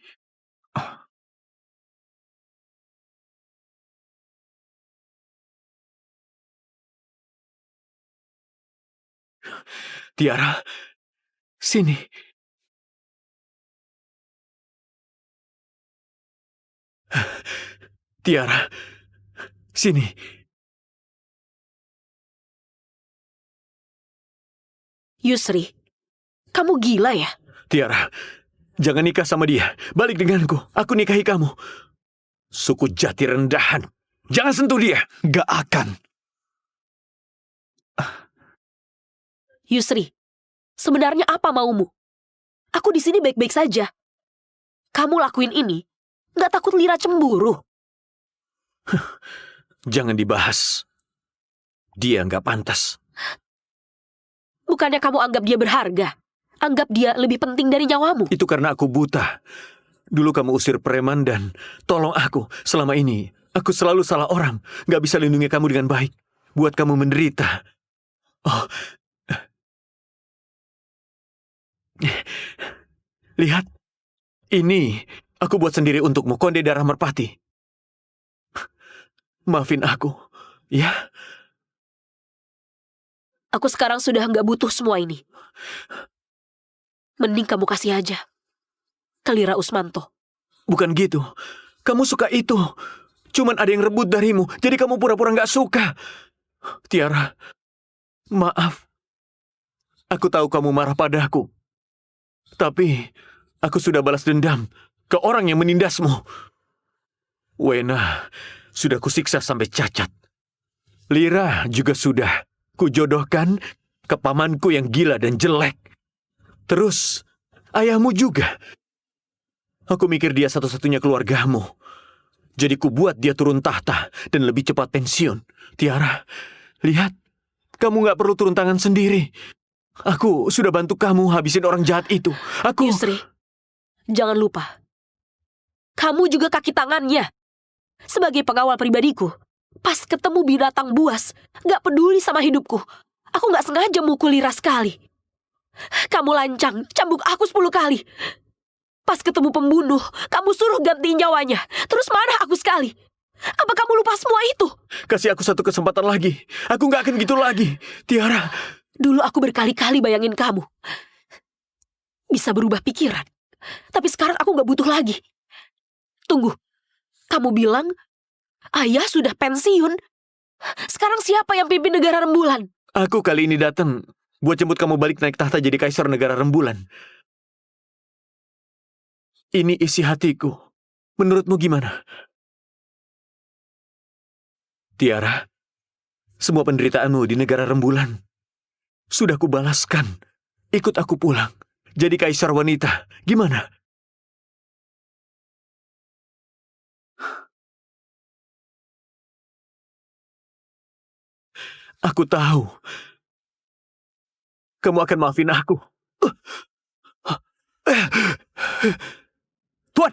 Tiara, sini. Tiara, sini. Yusri, kamu gila ya? Tiara, jangan nikah sama dia. Balik denganku. Aku nikahi kamu. Suku Jati rendahan. Jangan sentuh dia. Gak akan. Yusri, sebenarnya apa maumu? Aku di sini baik-baik saja. Kamu lakuin ini, nggak takut Lira cemburu? Jangan dibahas. Dia nggak pantas. Bukannya kamu anggap dia berharga? Anggap dia lebih penting dari nyawamu? Itu karena aku buta. Dulu kamu usir preman dan tolong aku. Selama ini, aku selalu salah orang. Nggak bisa lindungi kamu dengan baik. Buat kamu menderita. Oh, lihat, ini aku buat sendiri untukmu, Konde Darah Merpati. Maafin aku, ya. Aku sekarang sudah nggak butuh semua ini. Mending kamu kasih aja ke Lira Usmanto. Bukan gitu, kamu suka itu. Cuman ada yang rebut darimu, jadi kamu pura-pura nggak suka. Tiara, maaf. Aku tahu kamu marah padaku. Tapi, aku sudah balas dendam ke orang yang menindasmu. Wena sudah kusiksa sampai cacat. Lira juga sudah kujodohkan ke pamanku yang gila dan jelek. Terus, ayahmu juga. Aku mikir dia satu-satunya keluargamu. Jadi ku buat dia turun tahta dan lebih cepat pensiun. Tiara, lihat. Kamu gak perlu turun tangan sendiri. Aku sudah bantu kamu habisin orang jahat itu. Yusri, jangan lupa. Kamu juga kaki tangannya. Sebagai pengawal pribadiku, pas ketemu binatang buas, gak peduli sama hidupku. Aku gak sengaja mukul Lira sekali. Kamu lancang, cambuk aku 10 kali. Pas ketemu pembunuh, kamu suruh gantiin nyawanya. Terus marah aku sekali. Apa kamu lupa semua itu? Kasih aku satu kesempatan lagi. Aku gak akan gitu lagi. Tiara. Dulu aku berkali-kali bayangin kamu. Bisa berubah pikiran. Tapi sekarang aku gak butuh lagi. Tunggu. Kamu bilang, ayah sudah pensiun. Sekarang siapa yang pimpin negara rembulan? Aku kali ini datang buat jemput kamu balik naik tahta jadi kaisar negara rembulan. Ini isi hatiku. Menurutmu gimana? Tiara, semua penderitaanmu di negara rembulan sudah kubalaskan. Ikut aku pulang. Jadi kaisar wanita. Gimana? Aku tahu. Kamu akan maafin aku. Tuan!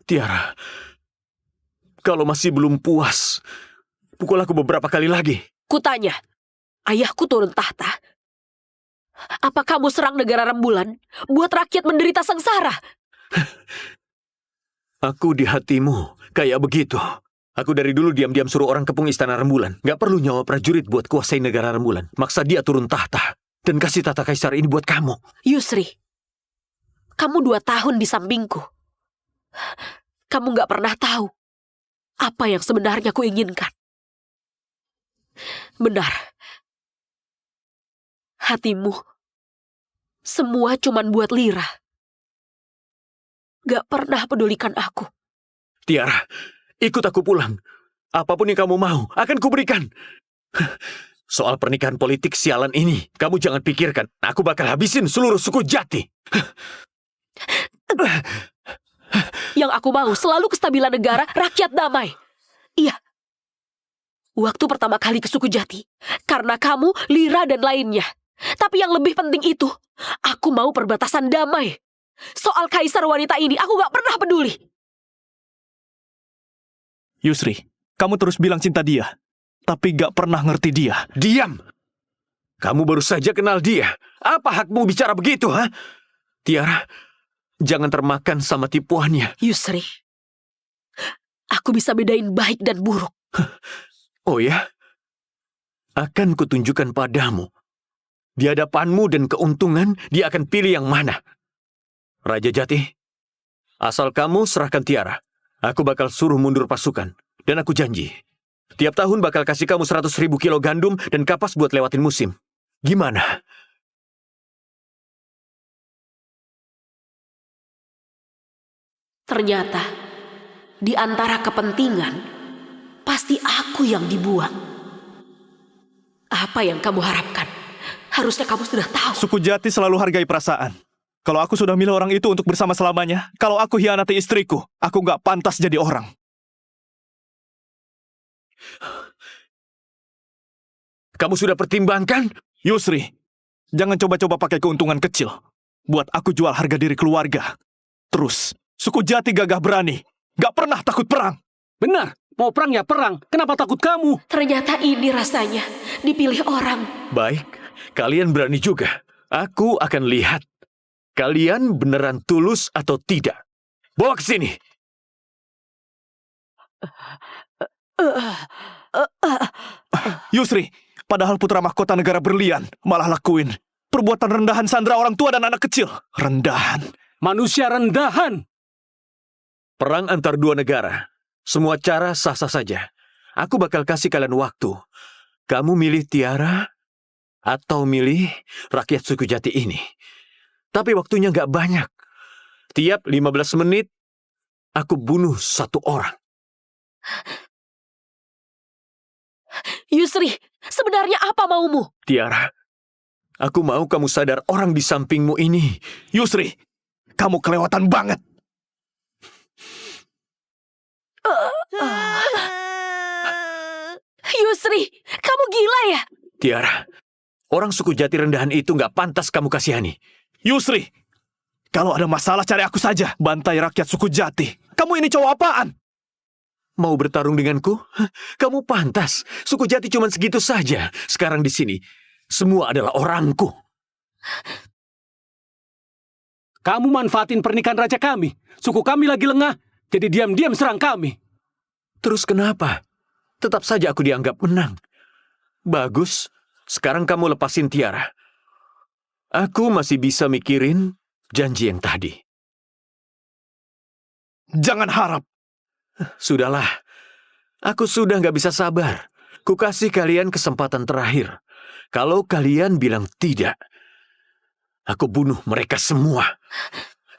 Tiara, kalau masih belum puas, pukul aku beberapa kali lagi. Kutanya, ayahku turun tahta. Apa kamu serang negara rembulan buat rakyat menderita sengsara? Aku di hatimu kayak begitu. Aku dari dulu diam-diam suruh orang kepung istana rembulan. Gak perlu nyawa prajurit buat kuasai negara rembulan. Maksa dia turun tahta. Dan kasih tata kaisar ini buat kamu. Yusri, kamu 2 tahun di sampingku. Kamu gak pernah tahu apa yang sebenarnya kuinginkan. Benar. Hatimu semua cuman buat Lira. Gak pernah pedulikan aku. Tiara, ikut aku pulang. Apapun yang kamu mau, akan kuberikan. Soal pernikahan politik sialan ini, kamu jangan pikirkan. Aku bakal habisin seluruh suku Jati. Yang aku mau selalu kestabilan negara, rakyat damai. Iya. Waktu pertama kali ke suku Jati, karena kamu, Lira, dan lainnya. Tapi yang lebih penting itu, aku mau perbatasan damai. Soal kaisar wanita ini, aku gak pernah peduli. Yusri, kamu terus bilang cinta dia, tapi gak pernah ngerti dia. Diam! Kamu baru saja kenal dia. Apa hakmu bicara begitu, ha? Tiara, jangan termakan sama tipuannya. Yusri, aku bisa bedain baik dan buruk. Oh ya? Akan kutunjukkan padamu. Di hadapanmu dan keuntungan, dia akan pilih yang mana. Raja Jati, asal kamu serahkan Tiara, aku bakal suruh mundur pasukan. Dan aku janji, tiap tahun bakal kasih kamu 100.000 kilo gandum dan kapas buat lewatin musim. Gimana? Ternyata, di antara kepentingan, pasti aku yang dibuang. Apa yang kamu harapkan? Harusnya kamu sudah tahu. Suku Jati selalu hargai perasaan. Kalau aku sudah milih orang itu untuk bersama selamanya, kalau aku hianati istriku, aku gak pantas jadi orang. Kamu sudah pertimbangkan? Yusri, jangan coba-coba pakai keuntungan kecil. Buat aku jual harga diri keluarga. Terus, suku Jati gagah berani. Gak pernah takut perang. Benar, mau perang ya perang. Kenapa takut kamu? Ternyata ini rasanya, dipilih orang. Baik, kalian berani juga. Aku akan lihat. Kalian beneran tulus atau tidak? Bawa ke sini. Yusri, padahal putra mahkota negara berlian, malah lakuin perbuatan rendahan sandera orang tua dan anak kecil. Rendahan. Manusia rendahan. Perang antar dua negara. Semua cara sah-sah saja. Aku bakal kasih kalian waktu. Kamu milih Tiara atau milih rakyat suku Jati ini. Tapi waktunya gak banyak. Tiap 15 menit, aku bunuh 1 orang. Yusri, sebenarnya apa maumu? Tiara, aku mau kamu sadar orang di sampingmu ini. Yusri, kamu kelewatan banget. Yusri, kamu gila ya? Tiara, orang suku jati rendahan itu nggak pantas kamu kasihani. Yusri, kalau ada masalah cari aku saja. Bantai rakyat suku jati. Kamu ini cowok apaan? Mau bertarung denganku? Kamu pantas. Suku jati cuma segitu saja. Sekarang di sini, semua adalah orangku. Kamu manfaatin pernikahan raja kami. Suku kami lagi lengah, jadi diam-diam serang kami. Terus kenapa? Tetap saja aku dianggap menang. Bagus, sekarang kamu lepasin Tiara. Aku masih bisa mikirin janji yang tadi. Jangan harap. Sudahlah, aku sudah nggak bisa sabar. Ku kasih kalian kesempatan terakhir. Kalau kalian bilang tidak, aku bunuh mereka semua.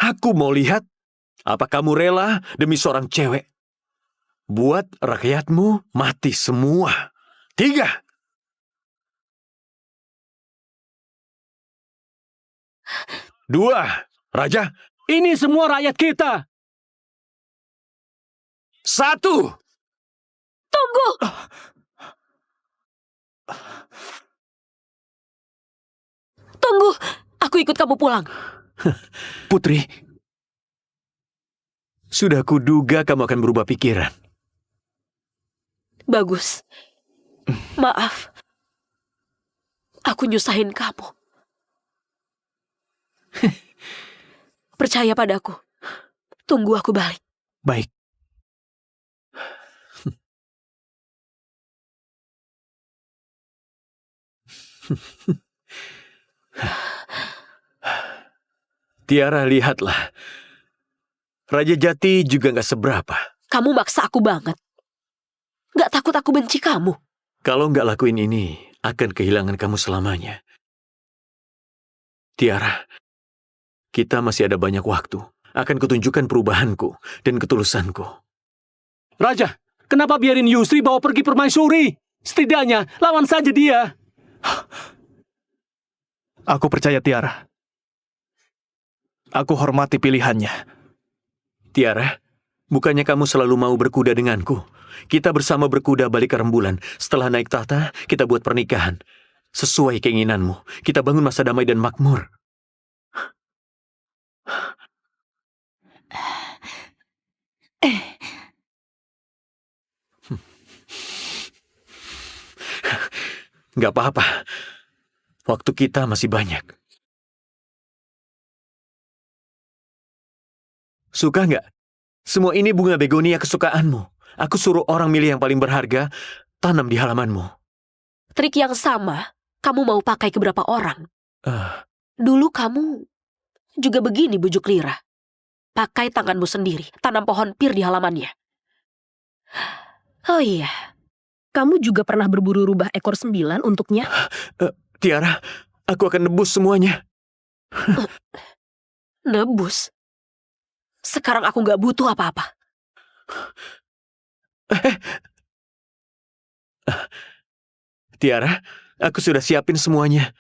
Aku mau lihat, apa kamu rela demi seorang cewek buat rakyatmu mati semua? 3. Dua, Raja. Ini semua rakyat kita. 1. Tunggu! Tunggu, aku ikut kamu pulang. Putri, sudah kuduga kamu akan berubah pikiran. Bagus. Maaf. Aku nyusahin kamu. Percaya padaku. Tunggu aku balik. Baik. Tiara, lihatlah. Raja Jati juga gak seberapa. Kamu maksa aku banget. Gak takut aku benci kamu. Kalau gak lakuin ini, akan kehilangan kamu selamanya. Tiara, kita masih ada banyak waktu. Akan kutunjukkan perubahanku dan ketulusanku. Raja, kenapa biarin Yusri bawa pergi permaisuri? Setidaknya, lawan saja dia. Aku percaya Tiara. Aku hormati pilihannya. Tiara, bukannya kamu selalu mau berkuda denganku? Kita bersama berkuda balik ke rembulan. Setelah naik tahta, kita buat pernikahan. Sesuai keinginanmu, kita bangun masa damai dan makmur. Gak apa-apa. Waktu kita masih banyak. Suka nggak? Semua ini bunga begonia kesukaanmu. Aku suruh orang milih yang paling berharga, tanam di halamanmu. Trik yang sama, kamu mau pakai ke berapa orang? Dulu kamu juga begini bujuk Lira. Pakai tanganmu sendiri, tanam pohon pir di halamannya. Oh iya. Kamu juga pernah berburu rubah ekor 9 untuknya? Tiara, aku akan nebus semuanya. Nebus? Sekarang aku gak butuh apa-apa. Tiara, aku sudah siapin semuanya.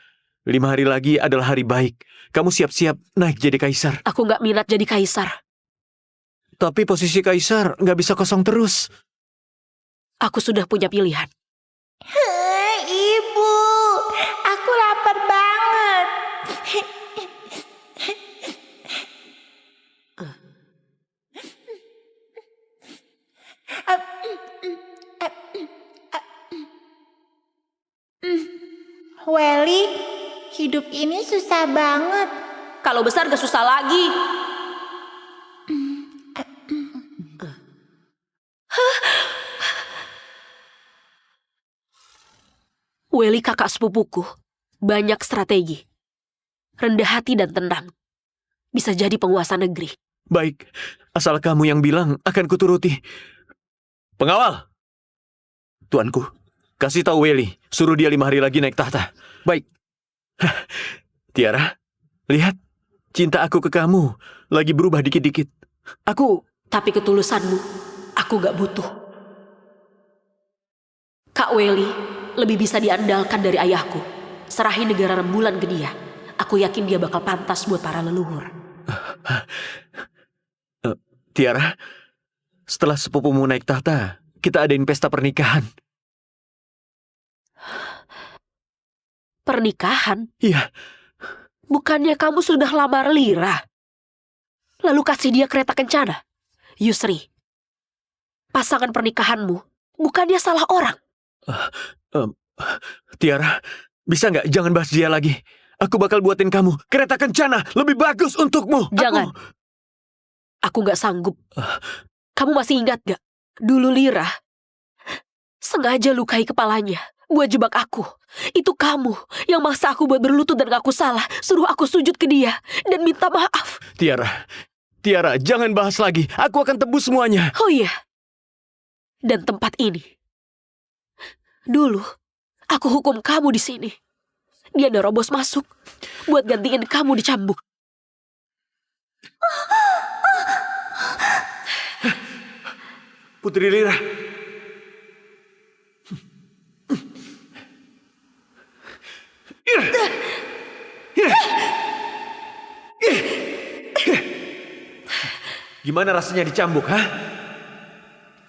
5 hari lagi adalah hari baik. Kamu siap-siap naik jadi kaisar. Aku gak minat jadi kaisar. Tapi posisi kaisar gak bisa kosong terus. Aku sudah punya pilihan. Ibu, aku lapar banget. Welly, hidup ini susah banget. Kalau besar gak susah lagi. Welly kakak sepupuku, banyak strategi. Rendah hati dan tenang. Bisa jadi penguasa negeri. Baik, asal kamu yang bilang akan kuturuti. Pengawal! Tuanku, kasih tahu Welly, suruh dia 5 hari lagi naik tahta. Baik. Tiara, lihat. Cinta aku ke kamu lagi berubah dikit-dikit. Tapi ketulusanmu, aku gak butuh. Kak Welly lebih bisa diandalkan dari ayahku. Serahin negara rembulan ke dia. Aku yakin dia bakal pantas buat para leluhur. Tiara, setelah sepupumu naik tahta, kita adain pesta pernikahan. Pernikahan? Iya. Bukannya kamu sudah lamar Lira? Lalu kasih dia kereta kencana? Yusri, pasangan pernikahanmu bukannya salah orang. Tiara, bisa nggak jangan bahas dia lagi? Aku bakal buatin kamu kereta kencana lebih bagus untukmu. Jangan. Aku nggak sanggup. Kamu masih ingat gak? Dulu Lira sengaja lukai kepalanya buat jebak aku. Itu kamu yang maksa aku buat berlutut dan ngaku salah. Suruh aku sujud ke dia dan minta maaf. Tiara, jangan bahas lagi. Aku akan tebus semuanya. Oh iya. Dan tempat ini. Dulu, aku hukum kamu di sini. Dia nerobos masuk buat gantiin kamu di cambuk. Putri Lira. Gimana rasanya dicambuk, hah?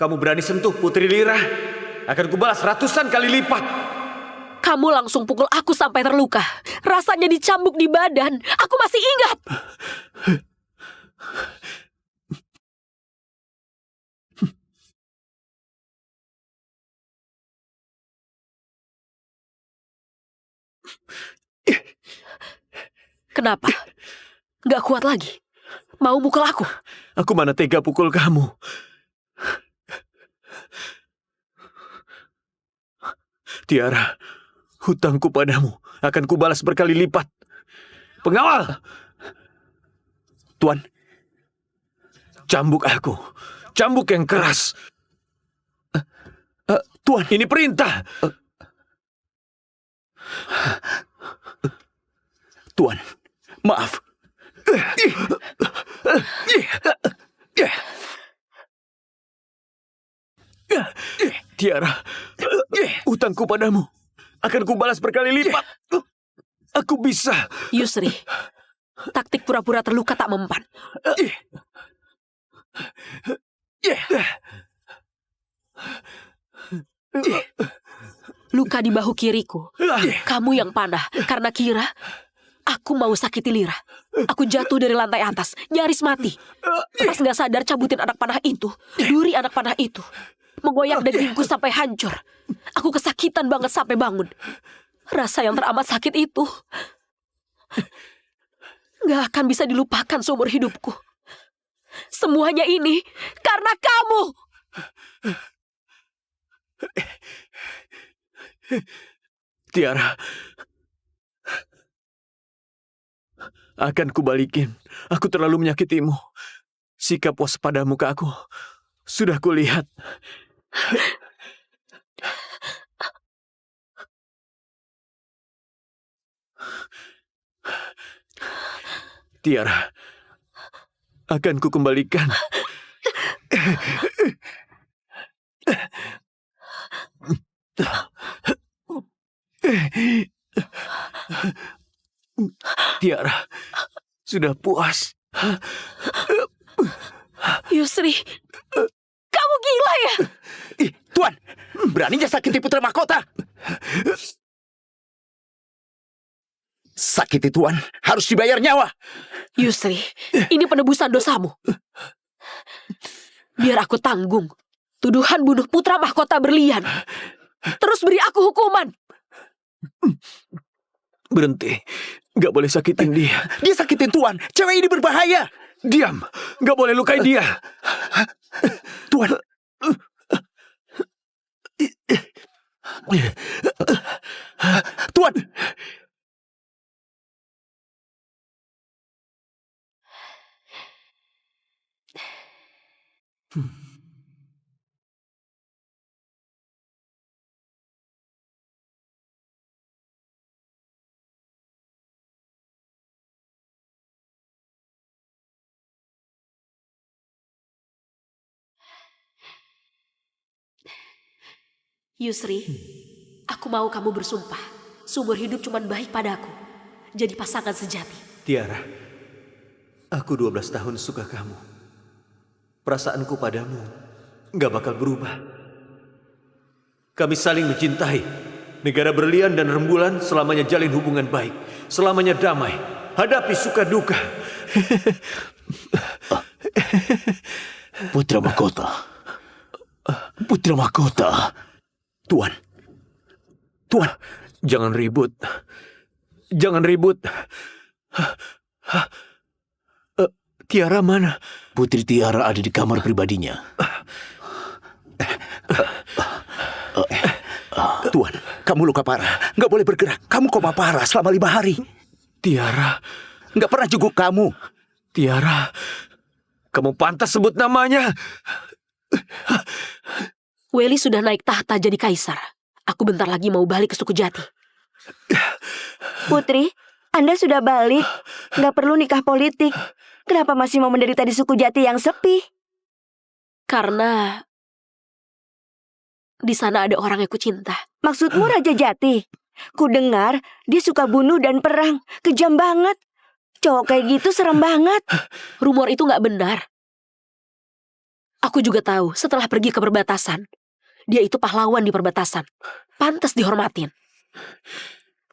Kamu berani sentuh Putri Lira? Akan kubalas ratusan kali lipat. Kamu langsung pukul aku sampai terluka. Rasanya dicambuk di badan. Aku masih ingat. Kenapa? Gak kuat lagi? Mau mukul aku? Aku mana tega pukul kamu. Tiara, hutangku padamu akan kubalas berkali lipat. Pengawal! Tuan, cambuk aku. Cambuk yang keras. Tuan, ini perintah. Tuan, maaf. Tiara, hutangku padamu akan kubalas berkali lipat. Aku bisa. Yusri, taktik pura-pura terluka tak mempan. Luka di bahu kiriku. Kamu yang panah karena kira aku mau sakiti Lira. Aku jatuh dari lantai atas, nyaris mati. Pas gak sadar cabutin anak panah itu, duri anak panah itu menggoyak dagingku sampai hancur. Aku kesakitan banget sampai bangun. Rasa yang teramat sakit itu gak akan bisa dilupakan seumur hidupku. Semuanya ini karena kamu. Tiara, akan kubalikin. Aku terlalu menyakitimu. Sikap waspadamu ke aku sudah kulihat. Tiara, akan kukembalikan. Tiara, sudah puas. Yusri, kamu gila ya? Tuan, beraninya sakiti putra mahkota. Sakiti Tuan, harus dibayar nyawa. Yusri, ini penebusan dosamu. Biar aku tanggung tuduhan bunuh putra mahkota berlian. Terus beri aku hukuman. Berhenti. Gak boleh sakitin dia. Dia sakitin Tuan. Cewek ini berbahaya. Diam. Gak boleh lukai dia. Tuan. Tuan. Yusri, aku mau kamu bersumpah. Seumur hidup cuma baik padaku. Jadi pasangan sejati. Tiara, aku 12 tahun suka kamu. Perasaanku padamu gak bakal berubah. Kami saling mencintai Negara berlian dan rembulan selamanya jalin hubungan baik. Selamanya damai. Hadapi suka duka. Putra Mahkota. Putra Mahkota. Tuan. Tuan. Jangan ribut. Jangan ribut. Tiara mana? Putri Tiara ada di kamar pribadinya. Tuan, kamu luka parah. Nggak boleh bergerak. Kamu koma parah selama 5 hari. Tiara. Nggak pernah jenguk kamu. Tiara. Kamu pantas sebut namanya. Weli sudah naik tahta jadi kaisar. Aku bentar lagi mau balik ke suku Jati. Putri, Anda sudah balik. Nggak perlu nikah politik. Kenapa masih mau menderita di suku Jati yang sepi? Karena di sana ada orang yang kucinta. Maksudmu Raja Jati? Ku dengar dia suka bunuh dan perang. Kejam banget. Cowok kayak gitu serem banget. Rumor itu nggak benar. Aku juga tahu setelah pergi ke perbatasan, dia itu pahlawan di perbatasan. Pantas dihormatin.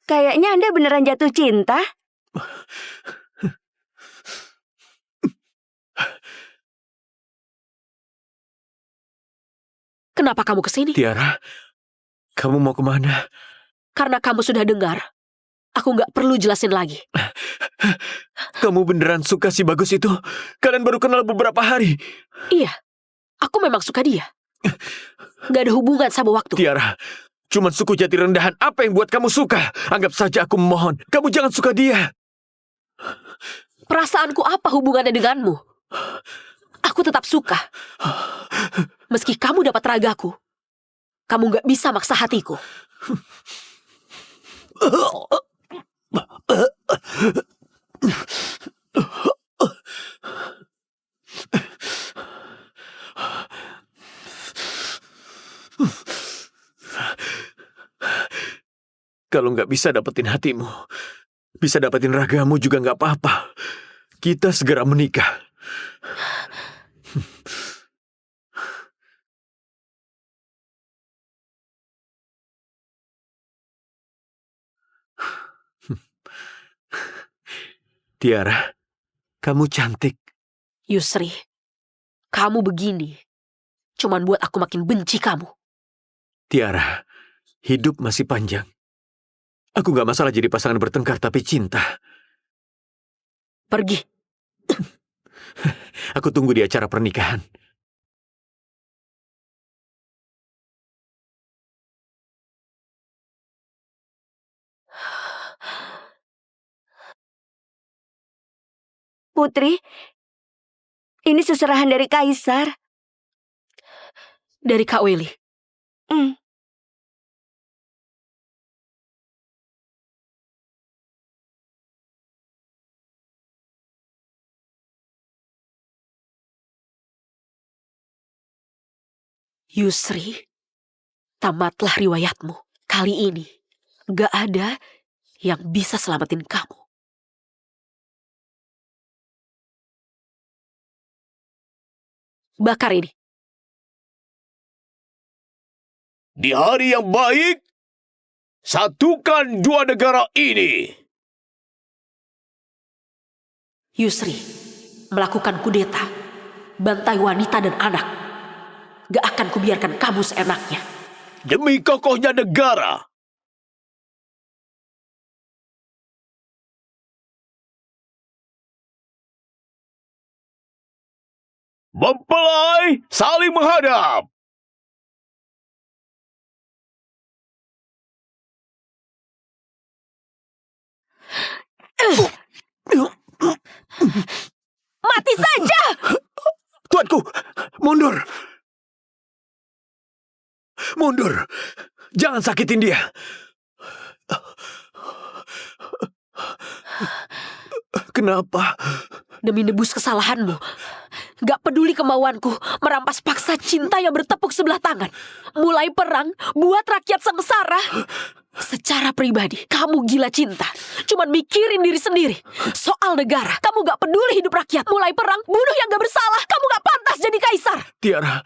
Kayaknya Anda beneran jatuh cinta. Kenapa kamu kesini? Tiara, kamu mau kemana? Karena kamu sudah dengar. Aku nggak perlu jelasin lagi. Kamu beneran suka si Bagus itu? Kalian baru kenal beberapa hari. Iya, aku memang suka dia. Gak ada hubungan sama waktu. Tiara, cuman suku Jati rendahan apa yang buat kamu suka? Anggap saja aku mohon, kamu jangan suka dia. Perasaanku apa hubungannya denganmu? Aku tetap suka. Meski kamu dapat ragaku, kamu gak bisa maksa hatiku. Kalau nggak bisa dapetin hatimu, bisa dapetin ragamu juga nggak apa-apa. Kita segera menikah. Tiara, kamu cantik. Yusri, kamu begini cuman buat aku makin benci kamu. Tiara, hidup masih panjang. Aku gak masalah jadi pasangan bertengkar, tapi cinta. Pergi. Aku tunggu di acara pernikahan. Putri, ini seserahan dari Kaisar. Dari Kak Weli. Yusri, tamatlah riwayatmu. Kali ini, gak ada yang bisa selamatin kamu. Bakar ini. Di hari yang baik, satukan dua negara ini. Yusri, melakukan kudeta, bantai wanita dan anak. Gak akan kubiarkan kamu seenaknya. Demi kokohnya negara. Mempelai saling menghadap. Mati saja! Tuanku, mundur. Mundur. Jangan sakitin dia. Kenapa? Demi nebus kesalahanmu. Gak peduli kemauanku merampas paksa cinta yang bertepuk sebelah tangan. Mulai perang, buat rakyat sengsara. Secara pribadi, kamu gila cinta. Cuman mikirin diri sendiri. Soal negara, kamu gak peduli hidup rakyat. Mulai perang, bunuh yang gak bersalah. Kamu gak pantas jadi kaisar. Tiara,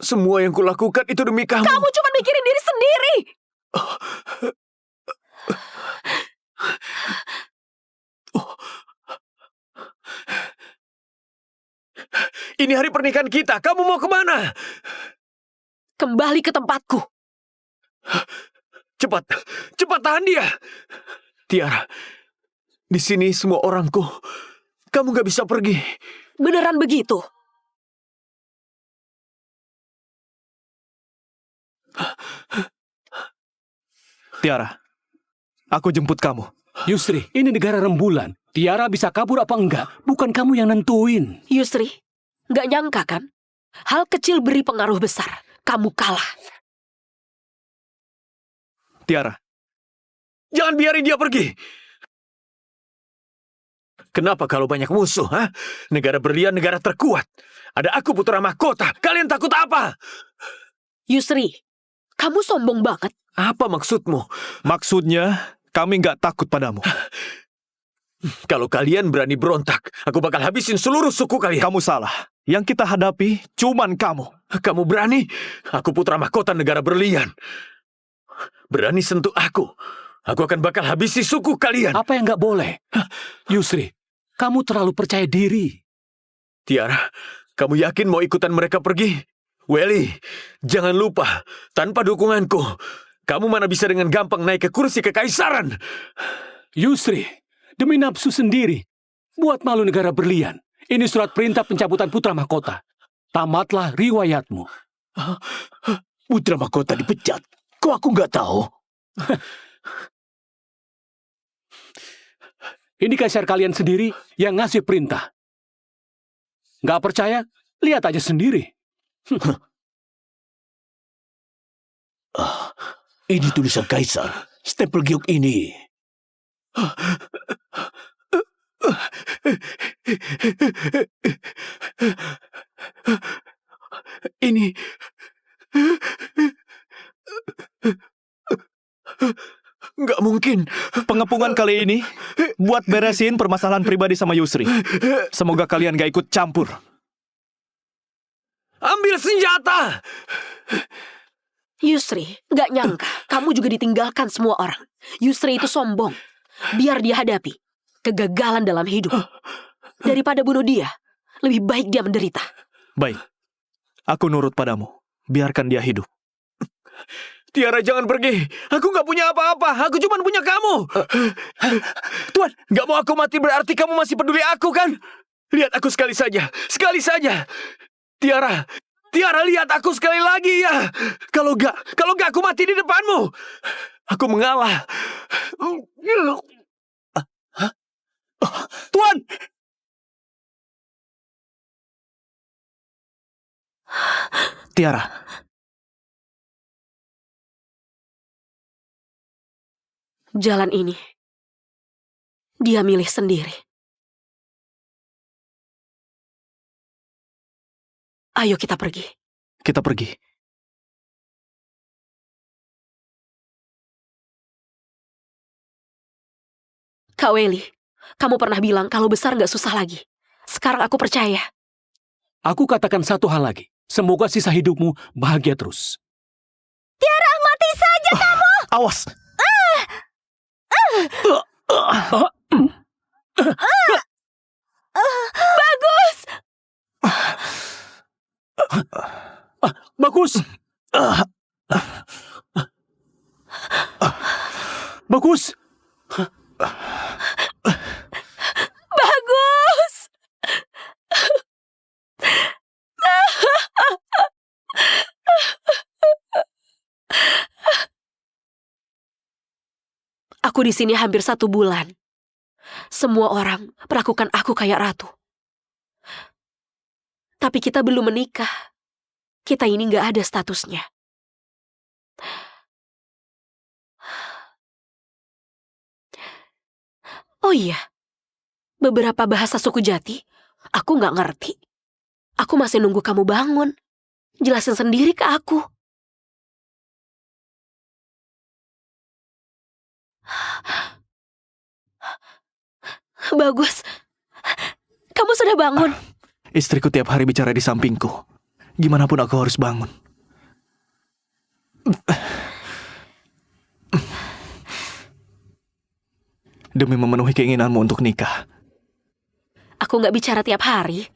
semua yang kulakukan itu demi kamu. Kamu cuma mikirin diri sendiri. Ini hari pernikahan kita. Kamu mau kemana? Kembali ke tempatku. Cepat, cepat tahan dia. Tiara, di sini semua orangku. Kamu gak bisa pergi. Beneran begitu? Tiara, aku jemput kamu. Yusri, ini negara rembulan. Tiara bisa kabur apa enggak? Bukan kamu yang nentuin. Yusri, nggak nyangka kan? Hal kecil beri pengaruh besar. Kamu kalah. Tiara, Jangan biarin dia pergi. Kenapa kalau banyak musuh, ha? Negara berlian, negara terkuat. Ada aku putra mahkota. Kalian takut apa? Yusri, kamu sombong banget. Apa maksudmu? maksudnya kami nggak takut padamu. Kalau kalian berani berontak, aku bakal habisin seluruh suku kalian. Kamu salah. Yang kita hadapi cuman kamu. Kamu berani? Aku putra mahkota negara berlian. Berani sentuh aku akan bakal habisi suku kalian. Apa yang nggak boleh? Yusri, kamu terlalu percaya diri. Tiara, kamu yakin mau ikutan mereka pergi? Welly, jangan lupa, tanpa dukunganku, kamu mana bisa dengan gampang naik ke kursi kekaisaran? Yusri, demi nafsu sendiri, buat malu negara berlian. Ini surat perintah pencabutan putra mahkota. Tamatlah riwayatmu. Putra mahkota dipecat. Kok aku nggak tahu? Ini kaisar kalian sendiri yang ngasih perintah. Nggak percaya? Lihat aja sendiri. Ini tulisan kaisar. Stempel giok ini. Ini... Nggak mungkin. Pengepungan kali ini buat beresin permasalahan pribadi sama Yusri. Semoga kalian gak ikut campur. Ambil senjata! Yusri, nggak nyangka kamu juga ditinggalkan semua orang. Yusri itu sombong. Biar dia hadapi kegagalan dalam hidup. Daripada bunuh dia, lebih baik dia menderita. Baik, aku nurut padamu. Biarkan dia hidup. Tiara, jangan pergi. Aku nggak punya apa-apa. Aku cuma punya kamu. Tuan, nggak mau aku mati berarti kamu masih peduli aku, kan? Lihat aku sekali saja. Sekali saja. Tiara, Tiara, lihat aku sekali lagi ya. Kalau nggak aku mati di depanmu. Aku mengalah. Tuan! Tiara, Jalan ini, dia milih sendiri. Ayo kita pergi. kita pergi. Kak Welly, kamu pernah bilang kalau besar nggak susah lagi. Sekarang aku percaya. Aku katakan satu hal lagi. Semoga sisa hidupmu bahagia terus. Tiara, mati saja kamu! Awas! Bagus! Bagus! Bagus! Bagus! Aku di sini hampir 1 bulan. Semua orang perlakukan aku kayak ratu. Tapi kita belum menikah. Kita ini nggak ada statusnya. Oh iya, beberapa bahasa suku Jati aku nggak ngerti. Aku masih nunggu kamu bangun. Jelasin sendiri ke aku. Bagus. Kamu sudah bangun. Istriku tiap hari bicara di sampingku. Gimana pun aku harus bangun. demi memenuhi keinginanmu untuk nikah. Aku nggak bicara tiap hari.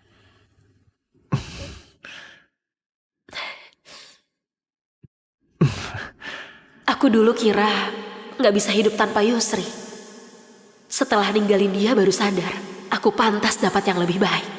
Aku dulu kira nggak bisa hidup tanpa Yusri. Setelah ninggalin dia baru sadar, aku pantas dapat yang lebih baik.